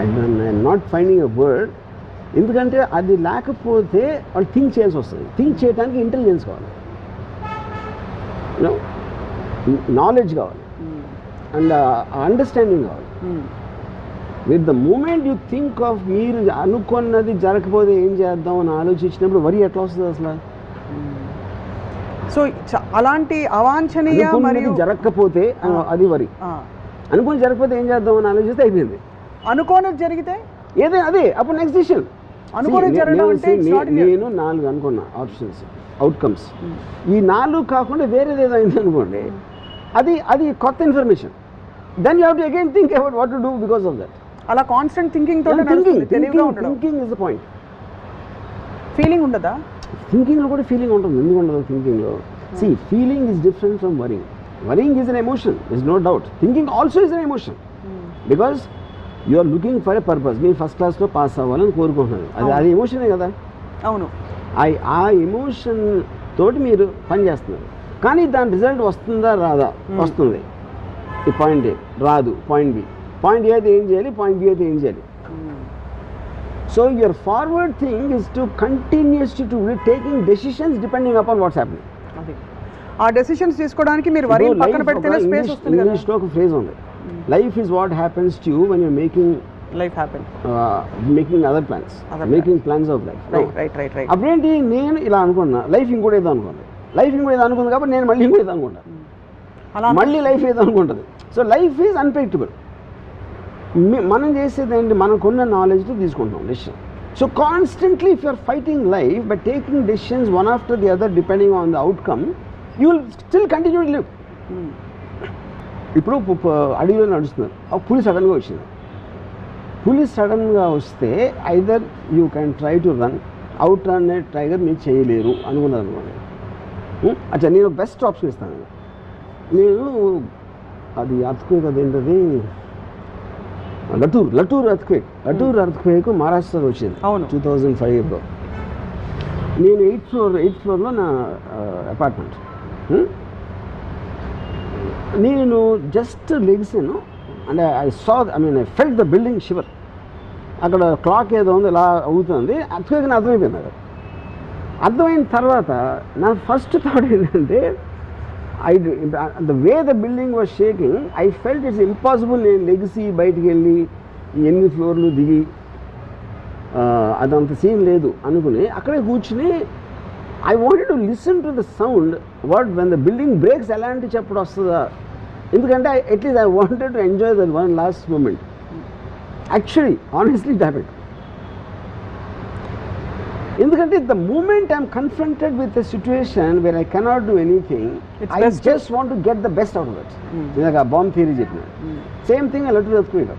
I'm not finding a word, ఎందుకంటే అది లేకపోతే వాళ్ళు థింక్ చేయాల్సి వస్తుంది. థింక్ చేయడానికి ఇంటెలిజెన్స్ కావాలి, నాలెడ్జ్ కావాలి, అండ్ అండర్స్టాండింగ్ కావాలి. With the moment you think of మీరు అనుకున్నది జరగకపోతే ఏం చేద్దాం అని ఆలోచించినప్పుడు వరి ఎట్లా వస్తుంది అసలు? సో అలాంటి అవాంఛనీయ మరియు జరగకపోతే అది వరి. అనుకుని జరగకపోతే ఏం చేద్దాం అని ఆలోచిస్తే అయిపోయింది. అనుకోని జరిగితే ఏదే అదే అప్పుడు నెక్స్ట్ డిసిషన్. నేను 4 అనుకున్నా ఆప్షన్స్, అవుట్కమ్స్. ఈ 4 కాకుండా వేరేది ఏదో అయింది అనుకోండి, అది కొత్త information. Then you have to again think about what to do because of that. అలా constant thinking thinking is the point. Feeling ఉండదా? థింకింగ్లో కూడా ఫీలింగ్ ఉంటుంది. ఎందుకు ఉండదు థింకింగ్లో? See, feeling is different from worrying. Worrying is an emotion, is no doubt. Thinking also is an emotion, because you are looking for a purpose. మీరు ఫస్ట్ క్లాస్లో పాస్ అవ్వాలని కోరుకుంటున్నారు, అది ఎమోషనే కదా. అవును. ఆ ఎమోషన్ తోటి మీరు పని చేస్తున్నారు, కానీ దాని రిజల్ట్ వస్తుందా రాదా? వస్తుంది. ఈ పాయింట్ ఏ రాదు, పాయింట్ బి. పాయింట్ ఏ అయితే ఏం చేయాలి, పాయింట్ బి అయితే ఏం చేయాలి. So your forward thing is to continuously to taking decisions depending upon what's happening. ఆ డెసిషన్స్ తీసుకోవడానికి మీరు వరి పక్కన పెడితేనే స్పేస్ వస్తుంది కదా. ఇంగ్లీష్లో ఒక ఫ్రేజ్ ఉంది, life is what happens to you when you're making life happen, making other plans, making plans of life. Right. అప్పుడేంటి, నేను ఇలా అనుకున్నా, లైఫ్ ఇంకోటి ఏదో అనుకోండి, లైఫ్ ఇంకోటి ఏదో అనుకుంది కాబట్టి నేను మళ్ళీ ఇంకోటి ఏదో అనుకుంటాను, మళ్ళీ లైఫ్ ఏదో అనుకుంటుంది. So life is unpredictable. మనం చేసేది ఏంటి, మనకున్న నాలెడ్జ్తో తీసుకుంటున్నాం decision. So constantly if you are fighting life by taking decisions one after the other depending on the outcome, you will still continue to live. ఇప్పుడు అడవిలో నడుస్తున్నారు, పులి సడన్గా వచ్చింది. పులి సడన్గా వస్తే either you can try to run, out run tiger మీరు చేయలేరు అనుకున్నారు అనుకోండి. అచ్చా నేను బెస్ట్ ఆప్షన్ ఇస్తాను. నేను అది అర్త్క్వేక్, అదేంటది లటూర్ అర్త్క్వేక్ మహారాష్ట్రలో వచ్చింది 2005లో. నేను 8th ఫ్లోర్లో నా అపార్ట్మెంట్. నేను జస్ట్ లెగ్సాను అంటే I felt the building shiver. అక్కడ క్లాక్ ఏదో ఉంది ఇలా అవుతుంది, అర్త్క్వేక్ అని అర్థమైపోయింది. అక్కడ అర్థమైన తర్వాత నా ఫస్ట్ థాట్ ఏంటంటే the way the building was shaking, I felt it's impossible నేను లెగిసి బయటికి వెళ్ళి 8 ఫ్లోర్లు దిగి అదంత సీన్ లేదు అనుకుని అక్కడే కూర్చుని I wanted to listen to the sound when the building breaks ఎలాంటి చెప్పడం వస్తుందా, ఎందుకంటే at least I wanted to enjoy that one last moment. Actually honestly it happened. ఎందుకంటే the moment I'm confronted with a situation where I cannot do anything, I just want to get the best out of it. ఇందాక బాంబ్ థియరీ చెప్పిన same thing I let to earthquake.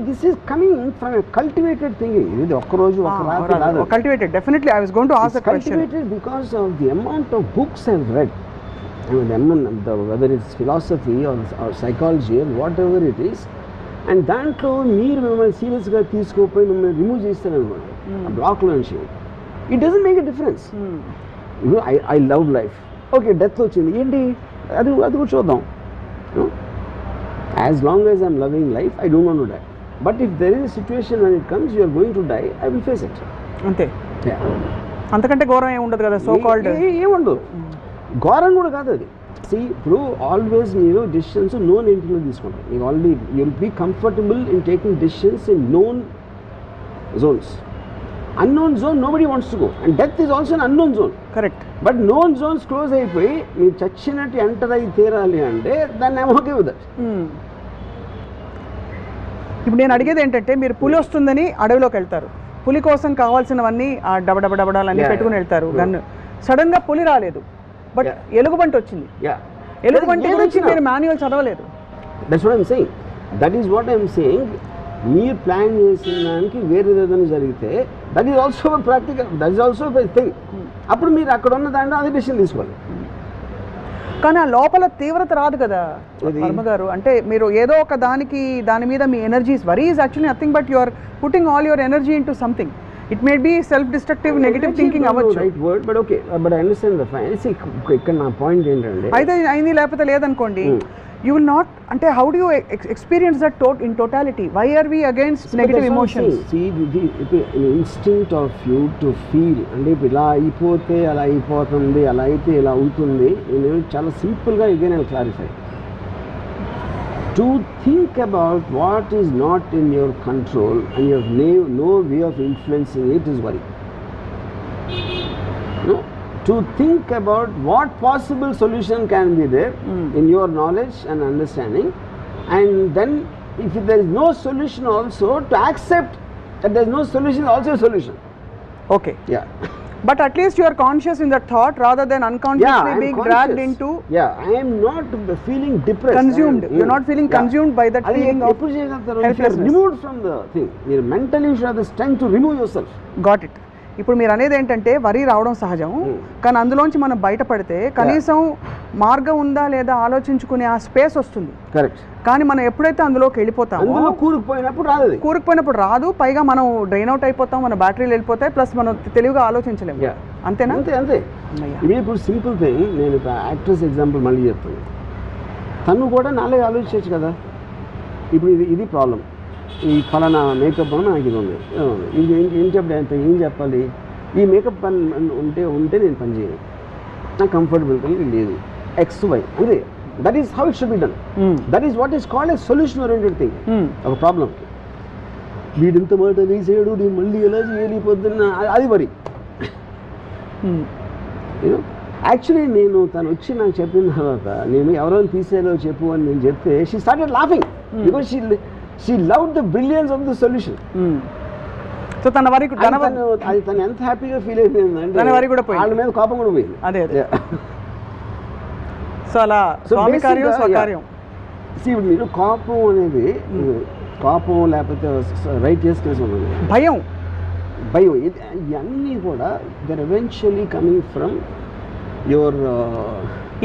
This is coming from a cultivated thinking. ఇది ఒక్కరోజు ఒక రాత్రి రాదు. Cultivated, definitely. I was going to ask that question. Cultivated because of the amount of books I've read. I mean, whether it's philosophy or psychology or whatever it is, and దాంట్లో మీరు మిమ్మల్ని సీరియస్గా తీసుకోపోయి మిమ్మల్ని రిమూవ్ చేస్తారనుకోండి ఆ బ్లాక్లో నుంచి, it doesn't make a difference. I love life, okay death వచ్చింది ఏంటి అది కూడా చూద్దాం. As long as I'm loving life, I don't want to die. But if there is a situation when it comes, you are going to die, I will face it. అంతే. Yeah. అంతకంటే ఘోరం ఏమి ఉండదు కదా, సో కాల్డ్ ఏముండదు. ఘోరం కూడా కాదు అది. See, ఇప్పుడు ఆల్వేస్ మీరు డెసిషన్స్ నోన్ ఎంట్రీలో తీసుకుంటారు. మీకు already you will be comfortable in taking decisions in known zones. Unknown zone nobody wants to go, and death is also an unknown zone. Correct. But known zones close అయిపోయి మీరు చచ్చినట్టు ఎంటర్ అయి తీరాలి అంటే దాన్ని ఐమ్ ఓకే విత్ దట్. ఇప్పుడు నేను అడిగేది ఏంటంటే, మీరు పులి వస్తుందని అడవిలోకి వెళ్తారు, పులి కోసం కావాల్సినవన్నీ ఆ డబడబడబడాలన్నీ పెట్టుకుని వెళ్తారు గన్ను. సడన్గా పులి రాలేదు, బట్ ఎలుగుబంటి వచ్చింది. ఎలుగుబంటి గురించి మీరు మాన్యువల్ చదవలేదు. That's what I'm saying. That is what I'm saying. మీరు ప్లాన్ చేసిన దానికి వేరే ఏదైనా జరిగితే that is also practical, that is also thing. అప్పుడు మీరు అక్కడ ఉన్న దాంట్లో అదే డెసిషన్ తీసుకోవాలి. కానీ ఆ లోపల తీవ్రత రాదు కదా వర్మ గారు. అంటే మీరు ఏదో ఒక దాని మీద మీ energies, worry is actually nothing but you are putting all your energy into something. It may be self destructive negative thinking అవ్వచ్చు. Right word, but okay, but I understand the fines. ఇక్కడ నా పాయింట్ ఏంటంటే, అయితే అయింది లేకపోతే లేదనుకోండి, you will not, ante how do you experience that in totality? Why are we against negative emotions? See, the instinct of you to feel, ante ila ayipothe ala ayipotundi, ala aithe ila untundi, nenu chala simple ga again I'll clarify. To think about what is not in your control and you have no way of influencing it is worry. No, to think about what possible solution can be there in your knowledge and understanding, and then if there is no solution also to accept that there is no solution is also a solution. Okay. Yeah. But at least you are conscious in that thought rather than unconsciously being dragged into. Yeah, I am not feeling depressed. Consumed. You're not feeling consumed by that feeling of helplessness. Removed from the thing. You mentally should have the strength to remove yourself. Got it. ఇప్పుడు మీరు అనేది ఏంటంటే వరి రావడం సహజం, కానీ అందులోంచి మనం బయటపడితే కనీసం మార్గం ఉందా లేదా ఆలోచించుకునే ఆ స్పేస్ వస్తుంది. కరెక్ట్. కానీ మనం ఎప్పుడైతే అందులోకి వెళ్ళిపోతామో కూరుకుపోయినప్పుడు రాదు, పైగా మనం డ్రైన్ అవుట్ అయిపోతాం, మన బ్యాటరీలు వెళ్ళిపోతాయి, ప్లస్ మనం తెలివిగా ఆలోచించలేము. అంతేనా? అంతే. ఇప్పుడు సింపుల్ థింగ్, నేను యాక్ట్రెస్ ఎగ్జాంపుల్ మళ్ళీ చెప్తాను. తను కూడా నాలుగు ఆలోచించవచ్చు కదా. ఇప్పుడు ఇది ప్రాబ్లం, ఈ ఫలానా మేకప్ అని నాకు ఇది ఉంది, ఇది ఏం చెప్పాలి, ఈ మేకప్ పని ఉంటే నేను పని చేయను, నాకు కంఫర్టబుల్గా లేదు, XY అంతే. That is how it should be done. That is what is called a solution oriented thing. ఒక ప్రాబ్లంకి వీడింత మాట వేసాడు, నేను మళ్ళీ ఎలా చేయాలి పొద్దున్న, అది వరి. యాక్చువల్లీ నేను తను వచ్చి నాకు చెప్పిన తర్వాత, నేను ఎవరైనా తీసేయాలో చెప్పు అని నేను చెప్తే she started laughing. Because she love the brilliance of the solution. So తన వరకు అది తను ఎంత హ్యాపీగా ఫీల్ అయిపోయింది అంటే తన వరకు కూడా పోయింది, వాళ్ళ మీద కోపం కూడా పోయింది. అదే సో అలా స్వామి కార్యం స్వకార్యం. ఇప్పుడు మీరు కోపం అనేది కోపం లేకపోతే రైట్ చేసుకునే భయం ఇవన్నీ కూడా there eventually coming from your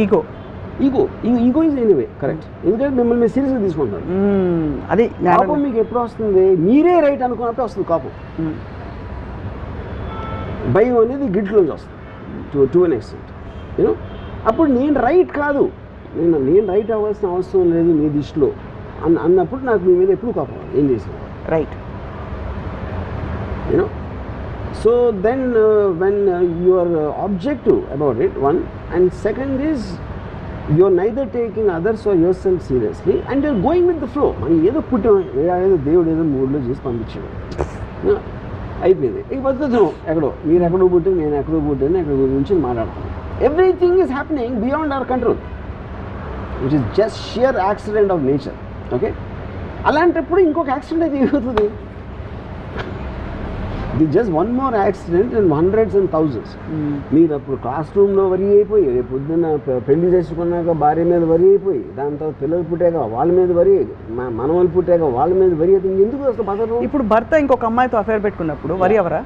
ego is anyway correct. ఎందుకంటే మిమ్మల్ని మీరు సీరియస్గా తీసుకుంటారు. అది కోపం మీకు ఎప్పుడు వస్తుంది, మీరే రైట్ అనుకున్నప్పుడు వస్తుంది కోపం. భయం అనేది గిడ్లోంచి వస్తుంది టు అన్ ఎక్స్టెంట్ యూనో. అప్పుడు నేను రైట్ కాదు, నేను రైట్ అవ్వాల్సిన అవసరం లేదు మీ దృష్టిలో అన్నప్పుడు నాకు మీ మీద ఎప్పుడు కోపం ఏం చేసాను right you know. So then when you are objective about it one, and second is you are neither taking others or yourself seriously and you're going with the flow. మనం ఏదో పుట్టాం, ఏదో దేవుడు ఏదో మూడ్లో చేసి పంపించాడు, అయిపోయింది. ఇక బతుకుతాం ఎక్కడో, మీరు ఎక్కడో పుట్టి నేను ఎక్కడో పుట్టాను, ఎక్కడ గురించి మాట్లాడతాను. Everything is happening beyond our control, which is just shear accident of nature. Okay, అలాంటప్పుడు ఇంకొక యాక్సిడెంట్ అయితే ఏమవుతుంది? The just one more accident and hundreds and thousands. మీరు అప్పుడు క్లాస్ రూమ్లో వరి అయిపోయి, రేపు పొద్దున్న పెళ్లి చేసుకున్నాక భార్య మీద వరి అయిపోయి, దాని తర్వాత పిల్లలు పుట్టాక వాళ్ళ మీద వరి, మనవలు పుట్టాక వాళ్ళ మీద వరి అయితే ఎందుకు అసలు బతరు? ఇప్పుడు భర్త ఇంకొక అమ్మాయితో అఫేర్ పెట్టుకున్నప్పుడు వరి ఎవరా?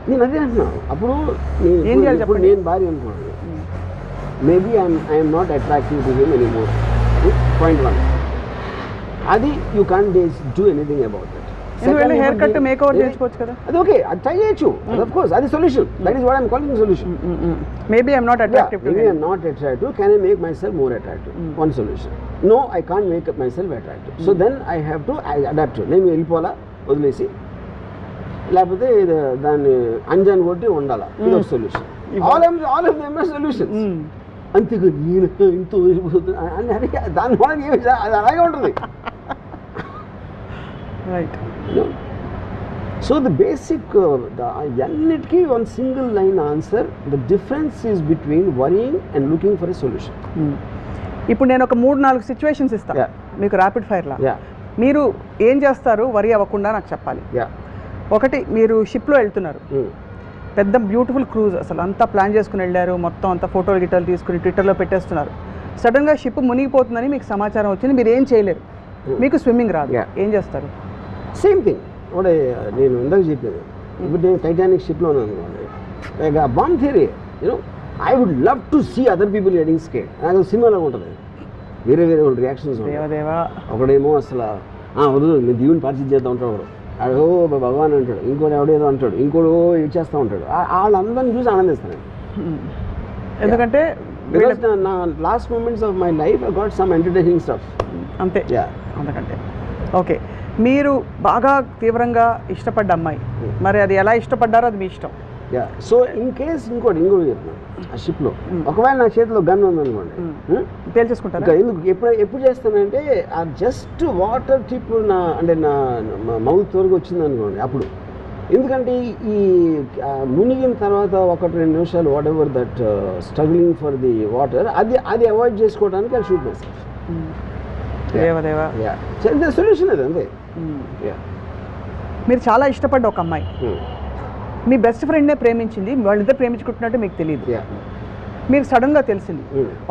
నేను అదే అంటున్నాను. అప్పుడు నేను భార్య అనుకున్నాను, maybe I'm not attractive to him anymore. Point 1, అది you can't do anything about it. Haircut makeover చేసుకోవచ్చు కదా, అది ఓకే, అది ట్రై చేయొచ్చు. ఆఫ్ కోర్స్ అది solution. That is what I'm calling solution. Maybe I'm not attractive, can I make myself more attractive? One solution. No, I can't make myself attractive. So then I have to adapt. నేను వెళ్ళిపోవాలా, వదిలేసి, లేకపోతే దాన్ని అంజాన్ కొట్టి ఉండాలా, ఇది ఒక solution. All of them are solutions. అంతేగా నేను ఇంత వదిలిపోతుంది అని అది దాని వల్ల అది అలాగే ఉంటుంది. రైట్. సో ద బేసిక్ అన్నిటికీ one single line answer. The difference is between worrying and looking for a solution. ఇప్పుడు నేను ఒక 3-4 సిచ్యువేషన్స్ ఇస్తాను మీకు ర్యాపిడ్ ఫైర్లా. మీరు ఏం చేస్తారు వరీ అవ్వకుండా నాకు చెప్పాలి. ఒకటి, మీరు షిప్లో వెళ్తున్నారు, పెద్ద బ్యూటిఫుల్ క్రూజ్, అసలు అంతా ప్లాన్ చేసుకుని వెళ్ళారు, మొత్తం అంతా ఫోటోలు గిటోలు తీసుకుని ట్విట్టర్లో పెట్టేస్తున్నారు. సడన్గా షిప్ మునిగిపోతుందని మీకు సమాచారం వచ్చింది, మీరు ఏం చేయలేరు, మీకు స్విమ్మింగ్ రాదు, ఏం చేస్తారు? సేమ్ థింగ్ ఒకటే నేను ఇందాక చెప్పేది. ఇప్పుడు నేను టైటానిక్ షిప్లో ఉన్నాను అనుకోండి, bomb theory, you know, I would love to see other people getting scared. నాకు సినిమాలో ఉంటుంది, వేరే వేరే రియాక్షన్స్. ఒకడేమో అసలు వద్దు నేను దేవుని పరిచయం చేస్తూ ఉంటాడు, అడో భగవాన్ అంటాడు, ఇంకోటి ఎవడేదో అంటాడు, ఇంకోటి ఇచ్చేస్తూ ఉంటాడు. వాళ్ళందరినీ చూసి ఆనందిస్తాను. ఎందుకంటే నా last moments of my life I got some entertaining stuff. అంతే, అంతకంటే. ఓకే, మీరు బాగా తీవ్రంగా ఇష్టపడ్డ అమ్మాయి, మరి అది ఎలా ఇష్టపడ్డారో అది మీ ఇష్టం. సో ఇన్ కేస్ ఇంకోటి చెప్తున్నాను, ఆ షిప్లో ఒకవేళ నా చేతిలో గన్ ఉందనుకోండి, తేల్చేసుకుంటాను. ఎందుకు ఎప్పుడు చేస్తానంటే ఆ జస్ట్ వాటర్ టిప్ నా మౌత్ వరకు వచ్చింది అనుకోండి అప్పుడు. ఎందుకంటే ఈ మునిగిన తర్వాత 1-2 నిమిషాలు what ever that struggling for the water, అది అవాయిడ్ చేసుకోవడానికి అది షూట్ చేస్తాను. సొల్యూషన్ అది అంతే. మీరు చాలా ఇష్టపడ్డ ఒక అమ్మాయి మీ బెస్ట్ ఫ్రెండ్నే ప్రేమించింది, వాళ్ళిద్దరు ప్రేమించుకుంటున్నట్టు మీకు తెలియదు, మీరు సడన్గా తెలిసింది.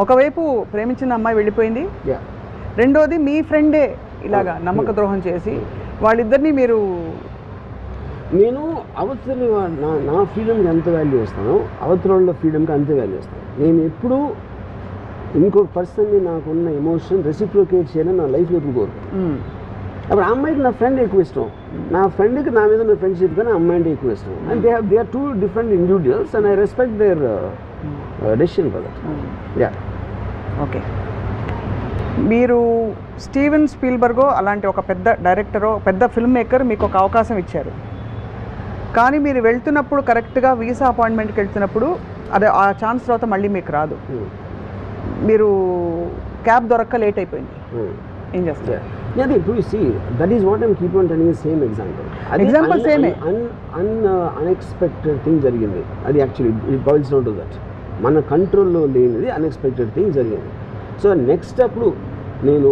ఒకవైపు ప్రేమించిన అమ్మాయి వెళ్ళిపోయింది, రెండోది మీ ఫ్రెండే ఇలాగా నమ్మక ద్రోహం చేసి వాళ్ళిద్దరిని మీరు. నేను అవతలి నా ఫ్రీడమ్కి ఎంత వాల్యూ ఇస్తానో అవతల వాళ్ళ ఫ్రీడమ్కి అంతే వాల్యూ ఇస్తాను. నేను ఎప్పుడూ ఇంకొక పర్సన్ని నాకున్న ఎమోషన్ రెసిప్రోకేట్ చేయాలని నా లైఫ్లో ఎప్పుడు కోరుతాను. అప్పుడు ఆ అమ్మాయికి నా ఫ్రెండ్ ఎక్కువ ఇష్టం, నా ఫ్రెండ్కి నా మీద ఉన్న ఫ్రెండ్షిప్ కానీ ఆ అమ్మాయి అంటే ఎక్కువ ఇష్టం. And they are 2 different individuals and I respect their decision for that. Yeah. Okay, మీరు స్టీవెన్ స్పీల్బర్గో అలాంటి ఒక పెద్ద డైరెక్టరో పెద్ద ఫిల్మ్ మేకర్ మీకు ఒక అవకాశం ఇచ్చారు, కానీ మీరు వెళ్తున్నప్పుడు కరెక్ట్గా వీసా అపాయింట్మెంట్కి వెళ్తున్నప్పుడు అదే ఆ ఛాన్స్ తర్వాత మళ్ళీ మీకు రాదు, మీరు క్యాబ్ దొరక్క లేట్ అయిపోయింది, ఏం చేస్తారు? Yeah, ఇప్పుడు see, that is what I'm keep on telling you, same example. Example same. Unexpected thing జరిగింది, అది actually it boils down to that. మన కంట్రోల్లో లేనిది అన్ఎక్స్పెక్టెడ్ థింగ్ జరిగింది. సో నెక్స్ట్ అప్పుడు నేను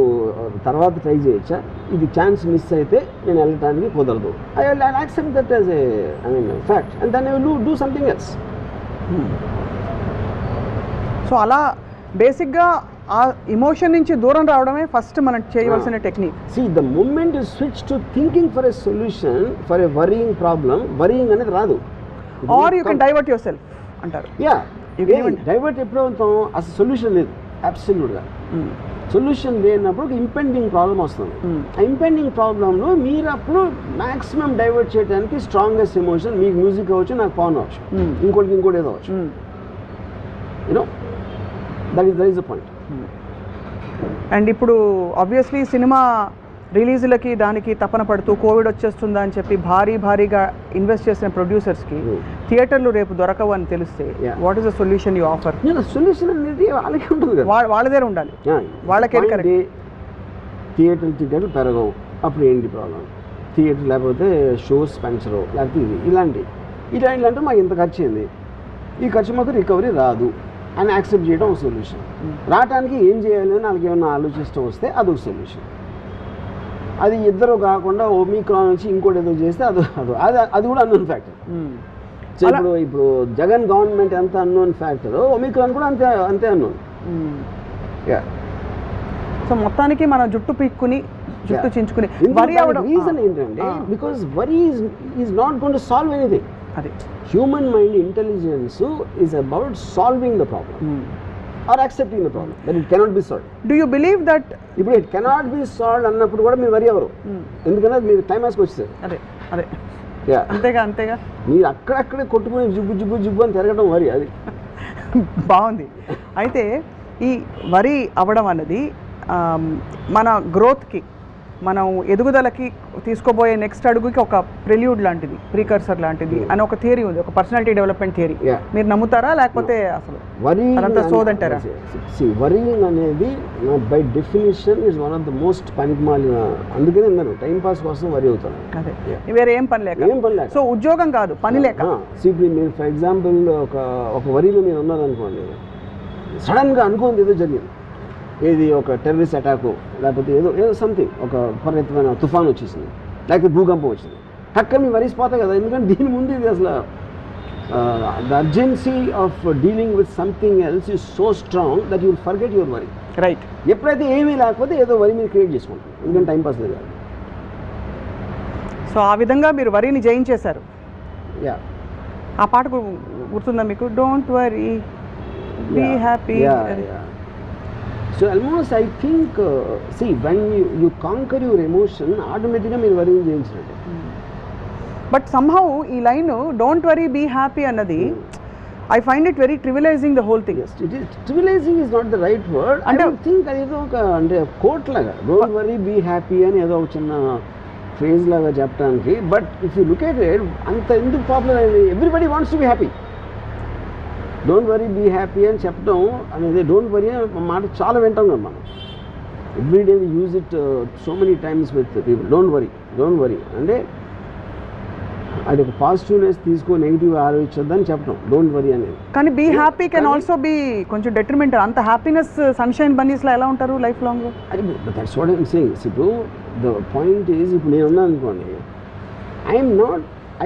తర్వాత ట్రై చేయొచ్చా? ఇది ఛాన్స్ మిస్ అయితే నేను వెళ్ళటానికి కుదరదు. I accept that as a fact and then I will do something else. So అలా బేసిక్గా ఆ ఇమోషన్ నుంచి దూరం రావడమే ఫస్ట్ మనం చేయవలసిన technique. See, the moment you switch to thinking for a solution for a worrying problem, worrying అనేది రాదు. Or you can divert yourself అంటారు. డైవర్ట్ ఎప్పుడు అవుతాం, అసలు సొల్యూషన్ లేదు అబ్సల్యూట్గా. సొల్యూషన్ లేనప్పుడు ఒక ఇంపెండింగ్ ప్రాబ్లం వస్తుంది. ఆ ఇంపెండింగ్ ప్రాబ్లంలో మీరు అప్పుడు మ్యాక్సిమం డైవర్ట్ చేయడానికి స్ట్రాంగెస్ట్ ఎమోషన్, మీకు మ్యూజిక్ అవ్వచ్చు, నాకు పవన్ అవ్వచ్చు, ఇంకోటి ఏదో అవ్వచ్చు. You know that is the point. And ఇప్పుడు ఆబ్వియస్లీ సినిమా రిలీజులకి దానికి తపన పడుతూ కోవిడ్ వచ్చేస్తుందా అని చెప్పి భారీగా ఇన్వెస్ట్ చేసిన ప్రొడ్యూసర్స్కి థియేటర్లు రేపు దొరకవు అని తెలిస్తే what is the solution you offer? Solution అనేది వాళ్ళకి ఉంటుంది కదా, వాళ్ళ దగ్గర ఉండాలి, వాళ్ళకే. థియేటర్ టికెట్లు పెరగవు, అప్పుడు ఏంటి ప్రాబ్లం? థియేటర్ లేకపోతే షోస్ పెంచరు, లేకపోతే ఇలాంటి మాకు ఇంత ఖర్చు అయింది, ఈ ఖర్చు మాకు రికవరీ రాదు అని యాక్సెప్ట్ చేయడం ఒక సొల్యూషన్. రావడానికి ఏం చేయాలి అని వాళ్ళకి ఏమైనా ఆలోచిస్తూ వస్తే అదొక సొల్యూషన్. అది ఇద్దరు కాకుండా ఒమిక్రాన్ నుంచి ఇంకోటి ఏదో చేస్తే అది కూడా అన్నోన్ ఫ్యాక్టర్. సో ఇప్పుడు జగన్ గవర్నమెంట్ ఎంత అన్నోన్ ఫ్యాక్టర్, ఒమిక్రాన్ కూడా అంతే అన్నోన్. సో మొత్తానికి మనం జుట్టు పీక్కుని జుట్టు చించుకుని వరీ అవ్వడం రీజన్ ఏంటంటే because worry is not going to solve anything. అదే human mind intelligence is about solving the problem or accepting the problem that it cannot be solved. Do you believe that ఇప్పుడు ఇట్ కెనాట్ బి సాల్వ్డ్ అన్నప్పుడు కూడా మీరు వరీ అవ్వరు, ఎందుకంటే మీరు క్లైమాక్స్కి వచ్చేసారు. అదే అంతేగా మీరు అక్కడక్కడే కొట్టుకుని జుబ్బు అని తిరగడం వరి. అది బాగుంది. అయితే ఈ వరి అవ్వడం అన్నది మన గ్రోత్కి, మనం ఎదుగుదలకి తీసుకోబోయే నెక్స్ట్ అడుగుకి ఒక ప్రిల్యూడ్ లాంటిది, ప్రీకర్సర్ లాంటిది అని ఒక థియరీ ఉంది, ఒక పర్సనాలిటీ డెవలప్మెంట్ థియరీ. మీరు నమ్ముతారా లేకపోతే అసలు అదంతా సోదంటారా? వరీయింగ్ అనేది by definition is one of the most పనికిమాలిన. అందుకనే నేను టైం పాస్ కోసం వరి అవుతాను. అదే, వేరే ఏం పని లేక. సో ఉద్యోగం కాదు, పని లేక. ఇప్పుడు మీరు ఫర్ ఎగ్జాంపుల్ ఒక వరిలో మీరు ఉన్నారనుకోండి, సడన్గా అనుకోండి ఏదో జరిగింది, ఏది ఒక టెర్రరిస్ట్ అటాకు, లేకపోతే ఏదో సంథింగ్, ఒక విపరీతమైన తుఫాన్ వచ్చేసింది, లేకపోతే భూకంపం వచ్చింది, టక్కని మీ వరిసిపోతాయి కదా. ఎందుకంటే దీని ముందు ఇది అసలు the urgency of dealing with something else is so strong that you will forget your worry. Right. ఎప్పుడైతే ఏమీ లేకపోతే ఏదో వరి మీరు క్రియేట్ చేసుకుంటాం, ఎందుకంటే టైం పాస్ లేదు. సో ఆ విధంగా మీరు వరిని జయించేశారు. ఆ పాట గుర్తుందా మీకు? Don't worry be happy. So almost I think, see, when you conquer your emotion, automatically మీరు వరీ చేయించినట్టు. బట్ సంహౌ ఈ line don't worry be happy అన్నది I find it very trivialising the whole thing. Trivialising is not the right word. అంటే ఐ థింక్ అది ఏదో ఒక అంటే కోట్ లాగా, డోంట్ వరీ బీ హ్యాపీ అని ఏదో ఒక చిన్న ఫ్రేజ్ లాగా చెప్పడానికి. But if you look at it, అంత ఎందుకు పాపులర్ అయింది? Everybody wants to be happy. Don't worry be happy అని చెప్పడం అనేది, డోంట్ వరీ మాట చాలా వింటాం కదా మనం. Every day we use it so many times with people. Don't worry అంటే అది ఒక పాజిటివ్నెస్ తీసుకో, నెగిటివ్ ఆలోచించొద్దని చెప్పడం డోంట్ వరీ అనేది. కానీ be happy can also be కొంచెం డెట్రిమెంటల్. అంత హ్యాపీనెస్ సన్షైన్ బన్నీస్లో ఎలా ఉంటారు life long? That's what I'm saying. ఇప్పుడు ద పాయింట్ ఈజ్, ఇప్పుడు నేను ఉన్నాను అనుకోండి,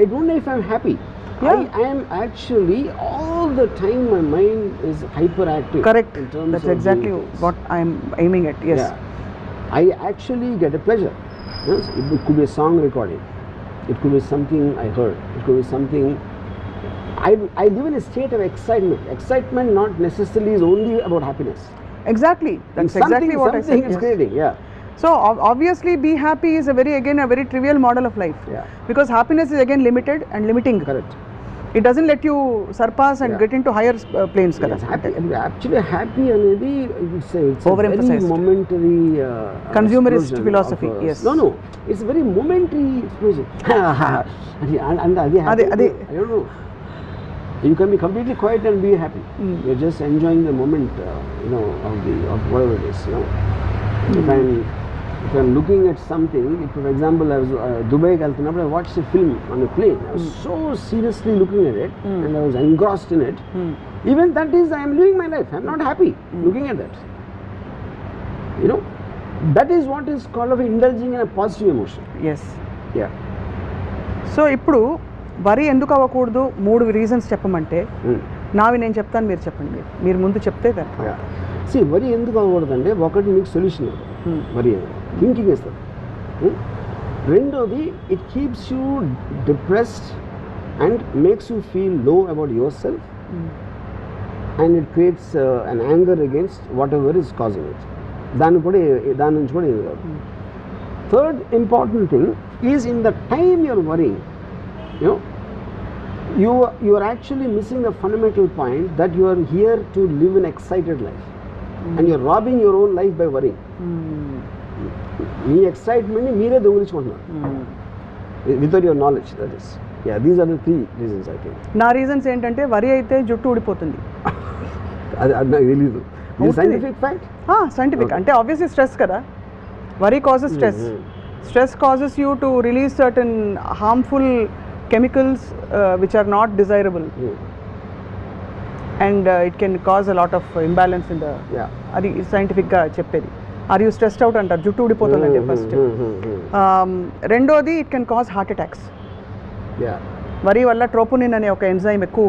I don't know if I'm happy. Yeah. I am actually all the time my mind is hyperactive. Correct. That's exactly what I'm aiming at. Yes. Yeah. I actually get a pleasure. Yes? It could be a song recording. It could be something I heard. It could be something. I live in a state of excitement. Excitement not necessarily is only about happiness. Exactly. That's exactly what I said. Something is creating. Yeah. So obviously be happy is a very trivial model of life. Yeah. Because happiness is again limited and limiting. Correct. It doesn't let you surpass and get into higher planes. Yes, actually happy అనేది it's a very momentary consumerist philosophy. Yes. No, it's very momentary explosion. and adi I don't know. You can be completely quiet and be happy. You're just enjoying the moment, of whatever it is. If I'm looking at something, for example, I was Dubai వెళ్తున్నప్పుడు, I watched a film on a plane. I was so seriously looking at it and I was engrossed in it. Even that is, I am living my life. I'm not happy looking at that. That is what is called of indulging in a positive emotion. Yes. Yeah. So ఇప్పుడు వరి ఎందుకు అవ్వకూడదు 3 రీజన్స్ చెప్పమంటే నావి నేను చెప్తాను, మీరు చెప్పండి. మీరు ముందు చెప్తే వరి ఎందుకు అవ్వకూడదంటే ఒకటి మీకు సొల్యూషన్ వరి థింకింగ్ ఇస్తుంది. రెండోది it keeps you depressed and makes you feel low about yourself and it creates an anger against whatever is causing it. దాని నుంచి కూడా ఏమి కాదు. Third important thing is in the time you're worrying, you are actually missing the fundamental point that you are here to live an excited life and you are robbing your own life by worrying. మీ ఎక్సైట్మెంట్ని మీరే దొంగిలించుకుంటున్నారు without your knowledge. That is these are the 3 reasons I think. నా రీజన్స్ ఏంటంటే వరి అయితే జుట్టు ఊడిపోతుంది. అది నాకు తెలీదు. Scientific fact. సైంటిఫిక్ అంటే ఆబ్వియస్లీ స్ట్రెస్ కదా. Worry causes stress. Stress causes you to release certain harmful chemicals which are not desirable. And it can cause a lot of imbalance in the. అది సైంటిఫిక్గా చెప్పేది. ఆర్ యూ స్ట్రెస్డ్ అవుట్ అంటారు, జుట్టు ఊడిపోతుందంటే ఫస్ట్. రెండోది it can cause heart attacks. వరి వల్ల ట్రోపోనిన్ అనే ఒక ఎంజైమ్ ఎక్కువ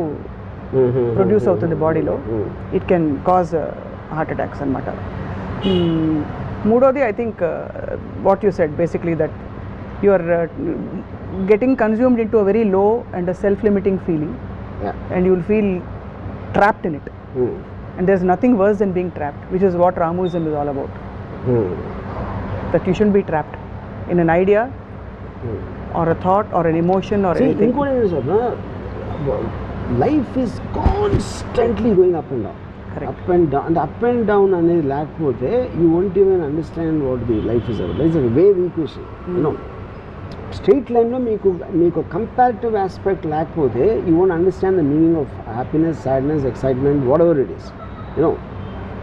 ప్రొడ్యూస్ అవుతుంది బాడీలో. It can cause heart attacks అనమాట. మూడోది I think what you said basically that you are getting consumed into a very low and a self-limiting feeling, and you will feel trapped in it. And there's nothing worse than being trapped, which is what Ramuism is all about. That you shouldn't be trapped in an idea or a thought or an emotion or anything. Life is constantly going up and down. Correct. Up and down అనేది లేకపోతే you won't even understand what the life is about. It's a wave equation. You know, straight లైన్లో మీకు కంపారిటివ్ ఆస్పెక్ట్ లేకపోతే you won't understand the meaning of happiness, sadness, excitement, whatever it is, you know.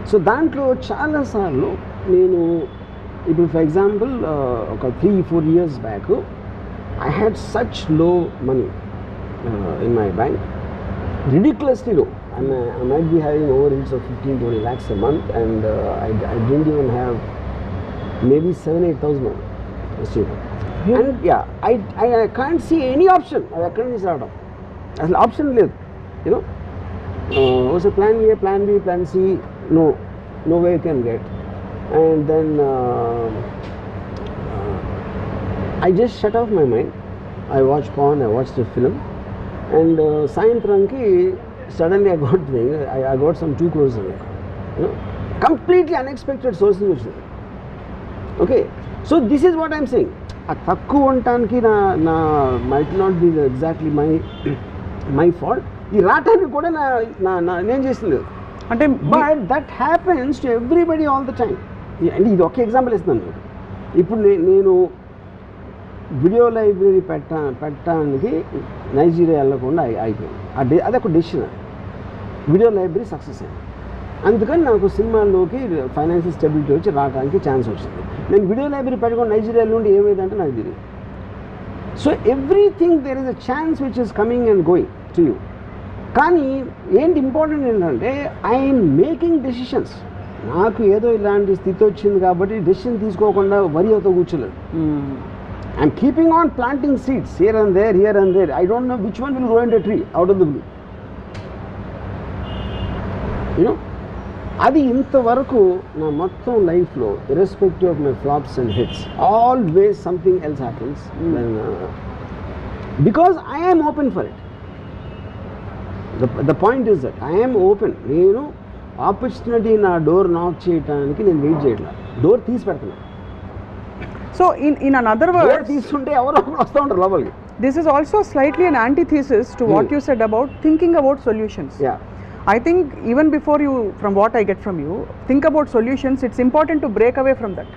So దాంట్లో చాలాసార్లు నేను ఇప్పుడు ఫర్ ఎగ్జాంపుల్ ఒక 3-4 years back I had such low money in my bank, ridiculously low. I might be having overheads of 15-20 lakhs a month, and I didn't even have maybe 7,000-8,000 still. And yeah, I can't see any option. I can't see out of అసలు ఆప్షన్ లేదు, you know. So plan A, plan B, plan C, no way you can get. And then I just shut off my mind. I watched porn, I watched a film, and సాయంత్రంకి suddenly I got some 2 crores in it, you know, completely unexpected sources వచ్చింది. Okay, so this is what I'm saying. ఆ తక్కువ ఉండటానికి నా might not be exactly my fault. ఈ రావటానికి కూడా నేను చేసింది అంటే, but that happens to everybody all the time. అంటే ఇది ఒక ఎగ్జాంపుల్ ఇస్తున్నాను. ఇప్పుడు నేను వీడియో లైబ్రరీ పెట్టడానికి నైజీరియా వెళ్ళకుండా అయిపోయింది. అదొక డెసిషన్. వీడియో లైబ్రరీ సక్సెస్ అయింది. అందుకని నాకు సినిమాల్లోకి ఫైనాన్షియల్ స్టెబిలిటీ వచ్చి రావడానికి ఛాన్స్ వచ్చింది. నేను వీడియో లైబ్రరీ పెట్టుకొని నైజీరియా నుండి ఏమైందంటే నాకు తెలియదు. So everything there is a chance which is coming and going to you. కానీ ఏంటి ఇంపార్టెంట్ ఏంటంటే ఐఎమ్ మేకింగ్ డెసిషన్స్. నాకు ఏదో ఇలాంటి స్థితి వచ్చింది కాబట్టి డెసిషన్ తీసుకోకుండా వరి అవుతూ కూర్చోలేదు. I'm keeping on planting seeds here and there. I don't know which one will grow in the tree out of the blue, you know. అది ఇంతవరకు నా మొత్తం లైఫ్లో irrespective of my flops and hits always something else happens because I am open for it. The point is that I am open. నేను ఆపర్చునిటీ నా డోర్ నాక్ చేయడానికి నేను వెయిట్ చేయట్లేదు, డోర్ తీసి పెడుతున్నాను. సో in another words, తీసుకుంటే ఎవరో ఒకరు వస్తూ ఉంటారు లోపలికి. This is also slightly an antithesis to what you said about thinking about solutions. Yeah. I think even before you, from what I get from you, think about solutions, it's important to break away from that.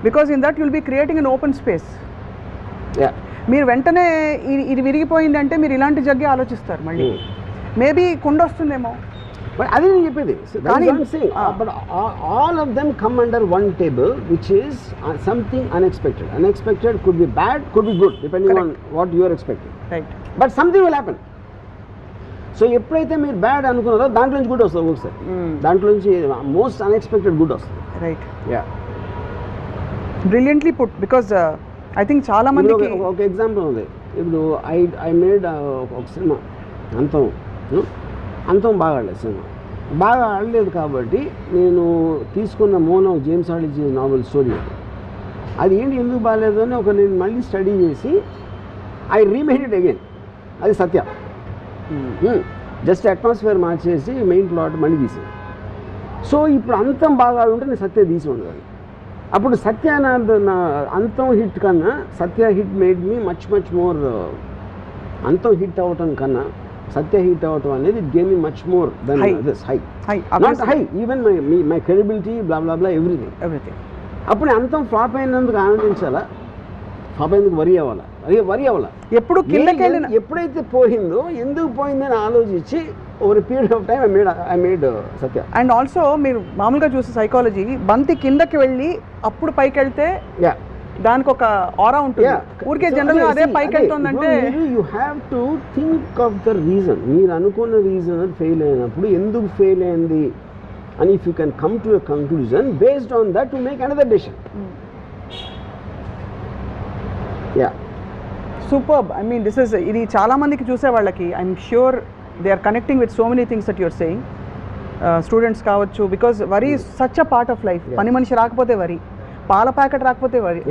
Because in that you'll be creating an open space. Yeah. మీరు వెంటనే ఇది విరిగిపోయిందంటే మీరు ఇలాంటి జగ్గే ఆలోచిస్తారు మళ్ళీ. మేబీ కుండ వస్తుందేమో. బట్ అది నేను చెప్పేది. But all of them come under one table which is something unexpected. Unexpected could be bad, could be good, depending on what you are expecting. Right. But something will happen. So ఎప్పుడైతే మీరు బ్యాడ్ అనుకున్నారో దాంట్లో నుంచి గుడ్ వస్తుంది ఒకసారి. దాంట్లో నుంచి మోస్ట్ అన్ఎక్స్పెక్టెడ్ గుడ్ వస్తుంది. Right. Yeah. Brilliantly put, because I think చాలా మందికి ఒక ఎగ్జాంపుల్ ఉంది. ఇప్పుడు ఐ మేడ్ ఒక సినిమా అంతం బాగా ఆడలేదు. సినిమా బాగా ఆడలేదు కాబట్టి నేను తీసుకున్న మోనో జేమ్స్ హార్డీ నావెల్ స్టోరీ అది ఏంటి ఎందుకు బాగాలేదు అని నేను మళ్ళీ స్టడీ చేసి ఐ రీమేడ్ ఇట్ అగైన్. అది సత్య. జస్ట్ అట్మాస్ఫియర్ మార్చేసి మెయిన్ ప్లాట్ మళ్ళీ తీసాను. సో ఇప్పుడు అంతం బాగా ఉంటే నేను సత్య తీసి ఉండదు. అప్పుడు సత్య నా అంతం హిట్ కన్నా Satya hit made me much more. Antham hit అవ్వటం కన్నా సత్య హిట్ అవ్వటం అనేది it gave me much more than this high. Not high, even my credibility blah blah blah everything. అప్పుడు అంతం ఫ్లాప్ అయినందుకు ఆనందించాలా, ఫ్లాప్ అయినందుకు వరి అవ్వాలా. ఎప్పుడు ఎప్పుడైతే పోయిందో ఎందుకు పోయిందని ఆలోచించి over period of time I made Satya. And also మీరు మామూలుగా చూసే సైకాలజీ, బంతి కిందకి వెళ్ళి అప్పుడు పైకి వెళ్తే దానికి ఒక ఆరా ఉంటుంది. ఊరికే జనరల్గా అదే పైకి వెళ్తుందంటే you have to think of the reason. మీరు అనుకున్న రీజన్ ఫెయిల్ అయినప్పుడు ఎందుకు ఫెయిల్ అయింది అని if you can come to a conclusion based on that to make another decision. Superb. I mean this is, ఇది చాలా మందికి చూసే వాళ్ళకి I'm sure they are connecting with so many things that you're saying. Students కావచ్చు, because worry is such a part of life. పని మనిషి రాకపోతే వరి, పాల ప్యాకెట్ రాకపోతే వరి,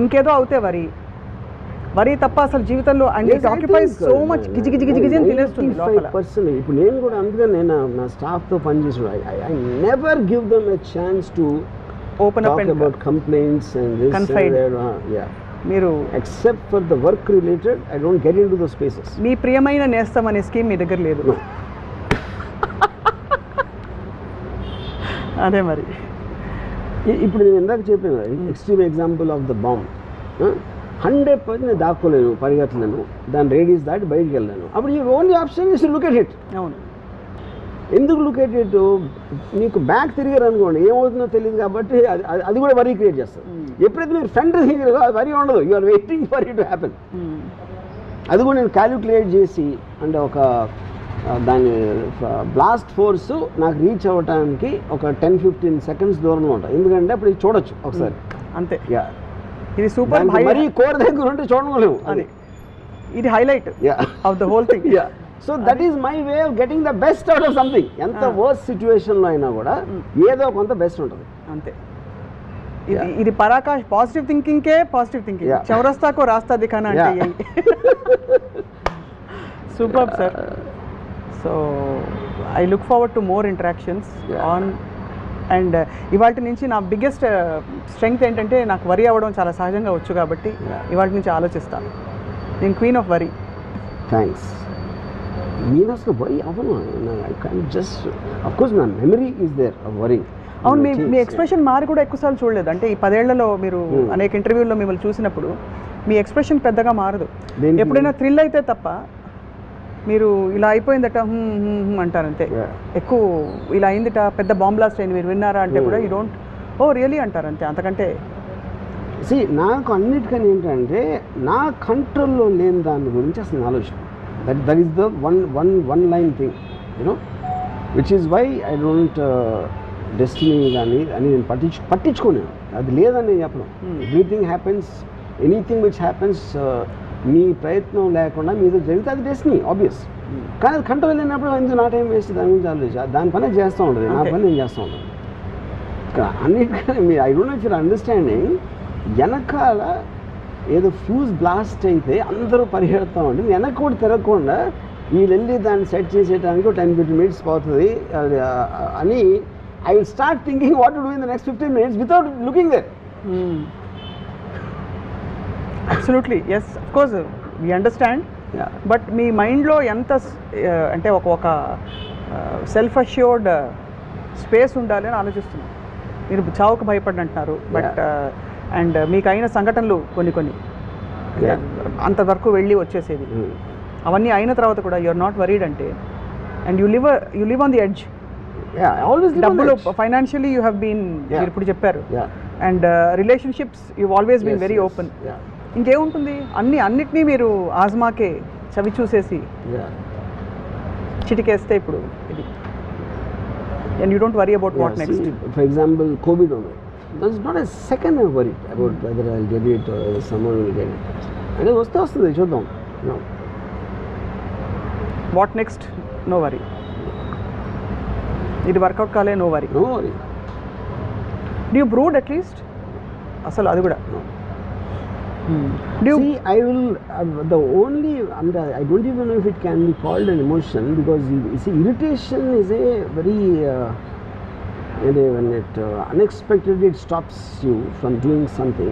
ఇంకేదో అవుతే వరి తప్ప అసలు జీవితంలో. And it occupies so much గిజి అని తినేస్తుంది లోపల. ఇప్పుడు నేను కూడా అందుకని నేను నా స్టాఫ్తో పనిచేసిన I never give them a chance to open up and about complaints and this confide. మీరు except for the work related I don't get in to those spaces. మీ ప్రియమైన నేస్తం అనే స్కీమ్ మీ దగ్గర లేదు. అదే మరి. ఇప్పుడు నేను ఇందాక చెప్పాను extreme example of the bomb. 100% నేను దాక్కోలేను, పరిగెత్తలేను, దాని రేడియస్ దాటి బయటికి వెళ్ళాను. అప్పుడు ఈ only option is look at it. అవును. ఎందుకు లుక్ ఎట్ ఇట్? నీకు బ్యాక్ తిరిగారు అనుకోండి ఏమవుతుందో తెలియదు కాబట్టి అది కూడా వరీ క్రియేట్ చేస్తుంది. ఎప్పుడైతే మీరు ఫ్రంట్ తిరిగారో అది వరీ ఉండదు. You are waiting for it to happen. అది కూడా నేను క్యాలిక్యులేట్ చేసి అంటే ఒక దాని బ్లాస్ట్ ఫోర్స్ నాకు రీచ్ అవ్వడానికి ఒక 10-15 సెకండ్స్ దూరంలో ఉంటుంది. ఎందుకంటే అప్పుడు ఇది చూడొచ్చు ఒకసారి అంతే. ఇది సూపర్. మరీ కోర్ దగ్గర ఉంటే చూడలేము. అది ఇది highlight of the whole thing. So that is my way of getting the best out of something. ఎంత వర్స్ట్ సిచ్యువేషన్లో అయినా కూడా ఏదో కొంత బెస్ట్ ఉంటుంది అంతే. ఇది పరాకాష్ పాజిటివ్ థింకింగ్కే పాజిటివ్ థింకింగ్. చౌరస్తాకో రాస్తా దిఖానా అంటే super sir. So I look forward to more interactions on. And ఇవాళ నుంచి నా బిగ్గెస్ట్ స్ట్రెంగ్త్ ఏంటంటే నాకు వరి అవ్వడం చాలా సహజంగా వచ్చు కాబట్టి ఇవాళ నుంచి ఆలోచిస్తాను. నేను క్వీన్ ఆఫ్ వరి. థ్యాంక్స్. నేను అసలు వరి అవ్వను. I can't just of course my memory is there of worry. అవును. మీ ఎక్స్ప్రెషన్ మారి కూడా ఎక్కువసార్లు చూడలేదు. అంటే ఈ 10 ఏళ్లలో మీరు అనేక ఇంటర్వ్యూల్లో మిమ్మల్ని చూసినప్పుడు మీ ఎక్స్ప్రెషన్ పెద్దగా మారదు. ఎప్పుడైనా థ్రిల్ అయితే తప్ప మీరు ఇలా అయిపోయిందట అంటారంతే. ఎక్కువ ఇలా అయిందిట, పెద్ద బాంబ్ బ్లాస్ట్ అయింది, మీరు విన్నారా అంటే కూడా యూ డోంట్ ఓ రియలీ అంటారంతే. అంతకంటే నాకు అన్నిటికని ఏంటంటే నా కంట్రోల్లో లేని దాని గురించి అసలు ఆలోచన. That is the one line thing you know which is why I don't destiny కానీ అని నేను పట్టించుకోలేను. అది లేదని నేను చెప్పను. Everything happens, anything which happens మీ ప్రయత్నం లేకుండా మీతో జరిగితే అది డెస్టినీ ఆబ్వియస్. కానీ అది కంట్రోల్ లేనప్పుడు ఎందుకు నా టైం వేస్ట్ దాని గురించి ఆలోచించి దాని పని చేస్తూ ఉంటుంది, నా పని నేను చేస్తూ ఉంటాను. ఇక్కడ అన్నిటికీ మీరు I don't no if you're understanding వెనకాల ఏదో ఫ్యూజ్ బ్లాస్ట్ అయితే అందరూ పరిగెడతాం అంటే వెనక కూడా తిరగకుండా వీళ్ళు వెళ్ళి దాన్ని సెట్ చేసేయడానికి 10-15 minutes పోతుంది అని I will start thinking what to do in the next 15 minutes without looking there. Absolutely, yes, of course, we understand. But మీ మైండ్లో ఎంత అంటే ఒక సెల్ఫ్ అష్యూర్డ్ స్పేస్ ఉండాలి అని ఆలోచిస్తున్నాను. మీరు చావుకు భయపడినంటున్నారు. బట్ అండ్ మీకు అయిన సంఘటనలు కొన్ని అంతవరకు వెళ్ళి వచ్చేసేది అవన్నీ అయిన తర్వాత కూడా యు ఆర్ నాట్ వరీడ్ అంటే and you live on the edge. డబ్బులు ఫైనాన్షియలీ యూ హ్యావ్ బీన్ మీరు ఇప్పుడు చెప్పారు. And relationships you always been very open. ఇంకేముంటుంది అన్నిటినీ మీరు ఆజ్మాకే చవి చూసేసి చిటికేస్తే ఇప్పుడు ఇది and you don't worry about what next. For example Covid ఉంది. There's not a second I worried about whether I'll get it or whether someone will get it. And వస్తే వస్తుంది చూద్దాం. What next? No worry. ఇది వర్కౌట్ కాలే, no worry. No worry. Do you brood at least? అసలు అది కూడా No. Do you, See, I will, the only, I don't even know if it can be called an emotion, because you see, irritation is a very, when it unexpectedly it stops you from doing something.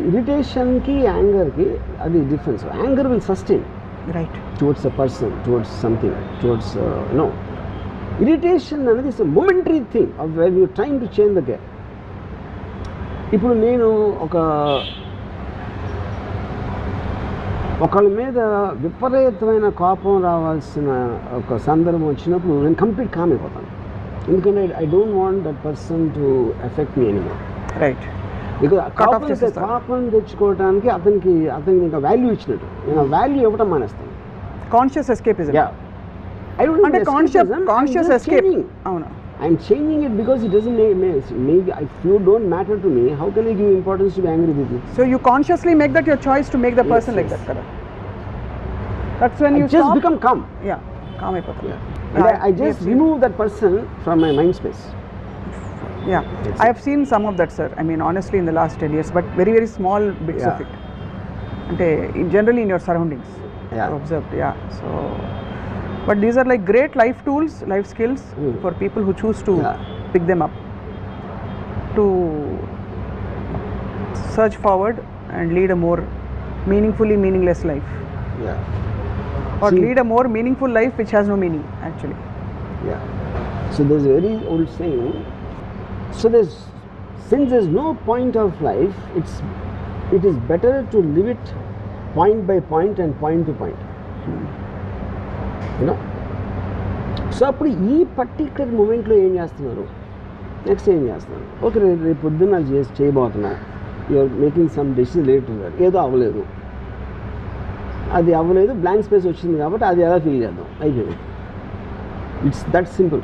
Irritation ki, anger ki, that is different. So anger will sustain right. towards a person, towards something, towards, no. Irritation is a momentary thing of when you're trying to change the game. ఇప్పుడు నేను ఒకళ్ళ మీద విపరీతమైన కోపం రావాల్సిన ఒక సందర్భం వచ్చినప్పుడు నేను కంప్లీట్ కామ్ అయిపోతాను. ఎందుకంటే I don't want that person to effect me anymore. Right. Because కోపం తెచ్చుకోవడానికి అతనికి ఇంకా వాల్యూ ఇచ్చినట్టు నేను వాల్యూ ఇవ్వటం మానేస్తాను. Conscious escapism. I don't అంటే కాన్షియస్ ఎస్కేప్. అవును. I'm changing it because it doesn't make if you don't matter to me, how can I give importance to be angry with you? So you consciously make that your choice to make the person like that, correct? That's when you just stop. become calm. Yeah, calm అయిపోతాం. And I just remove that person from my mind space. Yeah, I have seen some of that, sir. I mean, honestly, in the last 10 years, but very, very small bits of it. అంటే generally in your surroundings. Observed. So but these are like great life tools, life skills for people who choose to pick them up, to search forward and lead a more meaningfully meaningless life. Or lead a more meaningful life which has no meaning actually. So there's a very old saying, since there's no point of life, it is better to live it point by point and point to point. So అప్పుడు ఈ పర్టిక్యులర్ మూమెంట్లో ఏం చేస్తున్నారు, నెక్స్ట్ ఏం చేస్తున్నారు, ఓకే రేపు పొద్దున్న చేయబోతున్నాం, you're making some decision late ఉన్నారు, ఏదో అవ్వలేదు, అది అవ్వలేదు, బ్లాంక్ స్పేస్ వచ్చింది కాబట్టి అది ఎలా ఫీల్ చేద్దాం, అయిపోయింది. It's that simple.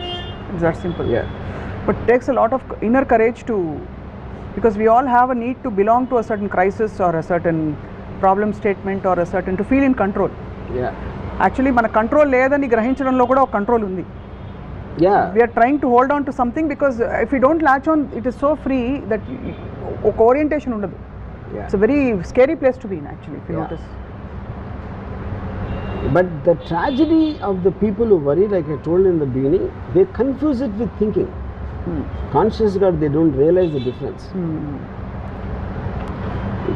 But it takes a lot of inner courage to, because we all have a need to belong to a certain crisis or a certain problem statement or a certain, to feel in control. Actually మన కంట్రోల్ లేదని గ్రహించడంలో కూడా ఒక కంట్రోల్ ఉంది. We are trying to hold on to something because if you don't latch on, it is so free that ఒక ఓరియంటేషన్ ఉండదు. It's a very scary place to be in actually, if you notice. But the tragedy of the people who worry, like I told in the beginning, they confuse it with thinking. Conscious God, they don't realize the difference.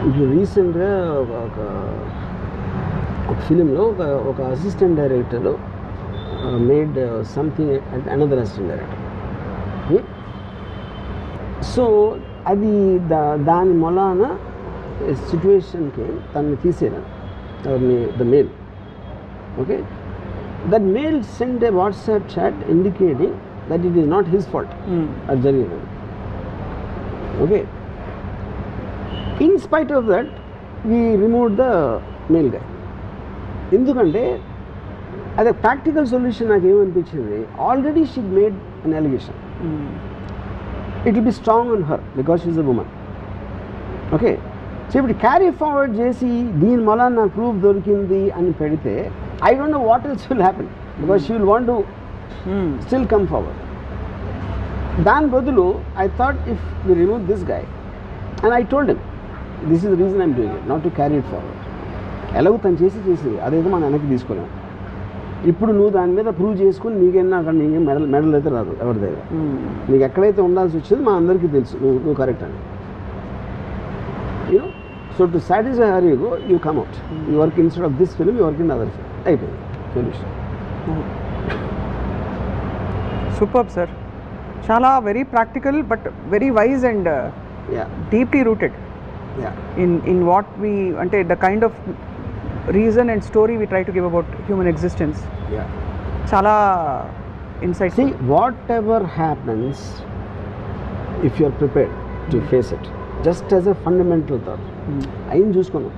ఇప్పుడు రీసెంట్గా ఒక ఫిలింలో ఒక assistant director made something another assistant director. So అది దాని మొలాన సిచ్యువేషన్కి తనని తీసేయడం, the male. Okay, that male send a WhatsApp chat indicating that it is not his fault అది జరిగినది. Okay, in spite of that we remove the male guy. ఎందుకంటే అది ప్రాక్టికల్ సొల్యూషన్ నాకు ఏమనిపించింది, already she made an allegation, it will be strong on her because she is a woman. Okay, so ఇప్పుడు క్యారీ ఫార్వర్డ్ చేసి దీని వల్ల నాకు ప్రూఫ్ దొరికింది అని పెడితే I don't know what else will happen, because she will want to still come forward. దాని బదులు I thought if we remove this guy and I told him this is the reason I'm doing it, not to carry it forward. ఎలాగో తను చేసేది అదేదో మనం వెనక్కి తీసుకోలేము. ఇప్పుడు నువ్వు దాని మీద ప్రూవ్ చేసుకుని నీకైనా అక్కడ నీకేం మెడల్ అయితే రాదు ఎవరి దగ్గర. నీకు ఎక్కడైతే ఉండాల్సి వచ్చింది మా అందరికీ తెలుసు, నువ్వు కరెక్ట్ అని. You know, so to satisfy her you go, you come out, you work instead of this film, you work in other film, అయిపోయింది సొల్యూషన్. సూపర్ సార్, చాలా very practical but very wise and deeply rooted in what we ante the kind of reason and story we try to give about human existence. Chala insights. See, whatever happens, if you are prepared to face it, just as a fundamental thought, ayim chuskonu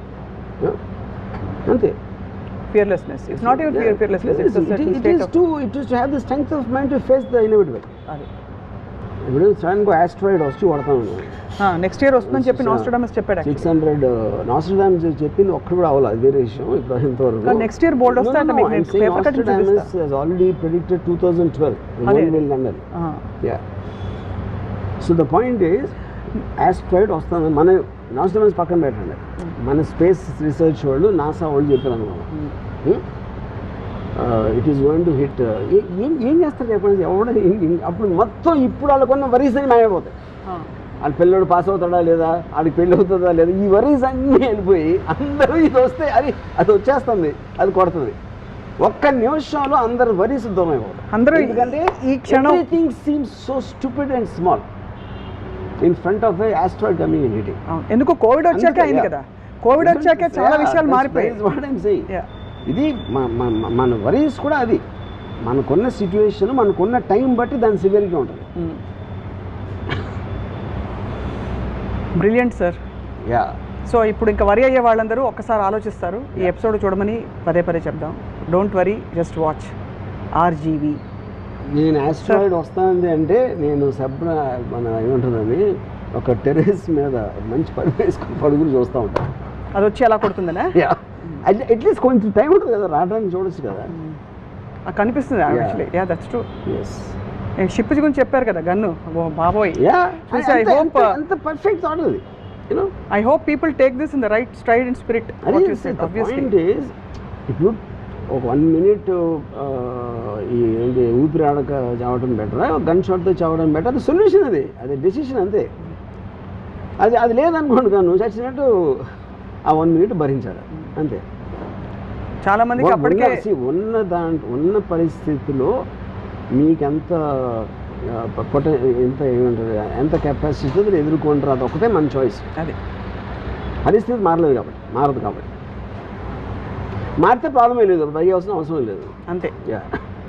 ante fearlessness. It's not even fearlessness, it's a certain state of it is to have the strength of mind to face the inevitable. ఇప్పుడు సడన్గా ఆస్ట్రాయిడ్ వచ్చి కొడతాను నెక్స్ట్ ఇయర్ వస్తుందని చెప్పి నాస్ట్రాడమస్ చెప్పాడు 600 నాస్ట్రాడమస్ చెప్పింది ఒక్కడు కూడా అవ్వాలి, అది వేరే విషయం. ఇప్పుడు ఇంతవరకు నెక్స్ట్ ఇయర్ బోల్డ్ వస్తే Nostradamus has already predicted 2012 London. So the point is asteroid వస్తుంది. మన నాస్ట్రాడమస్ పక్కన పెట్టండి, మన స్పేస్ రీసెర్చ్ వాళ్ళు నాసా వాళ్ళు చెప్పారు అనమాట, it is going to hit. ఏం చేస్తారు చెప్పండి ఎవడ అప్పుడు మొత్తం ఇప్పుడు వాళ్ళకున్న వరీస్ అని మాయపోతాయి. వాళ్ళ పిల్లడు పాస్ అవుతాడా లేదా, వాడికి పెళ్ళి అవుతుందా లేదా, ఈ వరీస్ అన్నీ వెళ్ళిపోయి అందరూ ఇది వస్తే అది వచ్చేస్తుంది, అది కొడుతుంది. ఒక్క నిమిషంలో అందరు వరీస్ దూరం అయిపోతారు అందరూ. ఎందుకంటే ఈ క్షణం everything seems so stupid and small in front of A asteroid coming in hitting. ఎందుకు కోవిడ్ వచ్చాక అయింది కదా, కోవిడ్ వచ్చాక చాలా విషయాలు మారిపోయాయి. ఇది మన వరీస్ కూడా అది మనకున్న సిచ్యువేషన్, మనకున్న టైం బట్టి దాని సివియర్గా ఉంటుంది. Brilliant sir. యా. సో ఇప్పుడు ఇంకా వరి అయ్యే వాళ్ళందరూ ఒక్కసారి ఆలోచిస్తారు, ఈ ఎపిసోడ్ చూడమని పదే చెప్దాం. Don't worry, just watch RGV. నేను ఆస్ట్రాయిడ్ వస్తానంది అంటే నేను మన ఏముంటుందని ఒక టెర్రస్ మీద మంచి పడుగులు చూస్తూ ఉంటాను, అది వచ్చి ఎలా కొడుతుందనే. అట్లీస్ట్ కొంచెం టైం ఉంటుంది కదా రావడానికి, చూడొచ్చు కదా, కనిపిస్తుంది actually. Yeah that's true. Ship గురించి చెప్పారు కదా గన్ను, బాబోయ్. అంత పర్ఫెక్ట్ థాట్ అది. I hope people take this in the right stride and spirit. ఇప్పుడు ఒక 1 minute ఏంటి ఊపిరి ఆడక చావడం బెటరా, గన్ షాట్తో చావడం బెటర్, అది సొల్యూషన్, అది డెసిషన్ అంతే. అది లేదనుకోండి కానీ నువ్వు చచ్చినట్టు ఆ 1 minute భరించాలి అంతే. చాలా మందికి అప్పటికే ఉన్న పరిస్థితిలో మీకెంత ఏమంటారు, ఎంత కెపాసిటీ ఎదుర్కొంటారు, అది ఒకటే మన చాయిస్. అది పరిస్థితి మారదు కాబట్టి మారితే ప్రాబ్లమే లేదు, భయం అవసరం లేదు అంతే.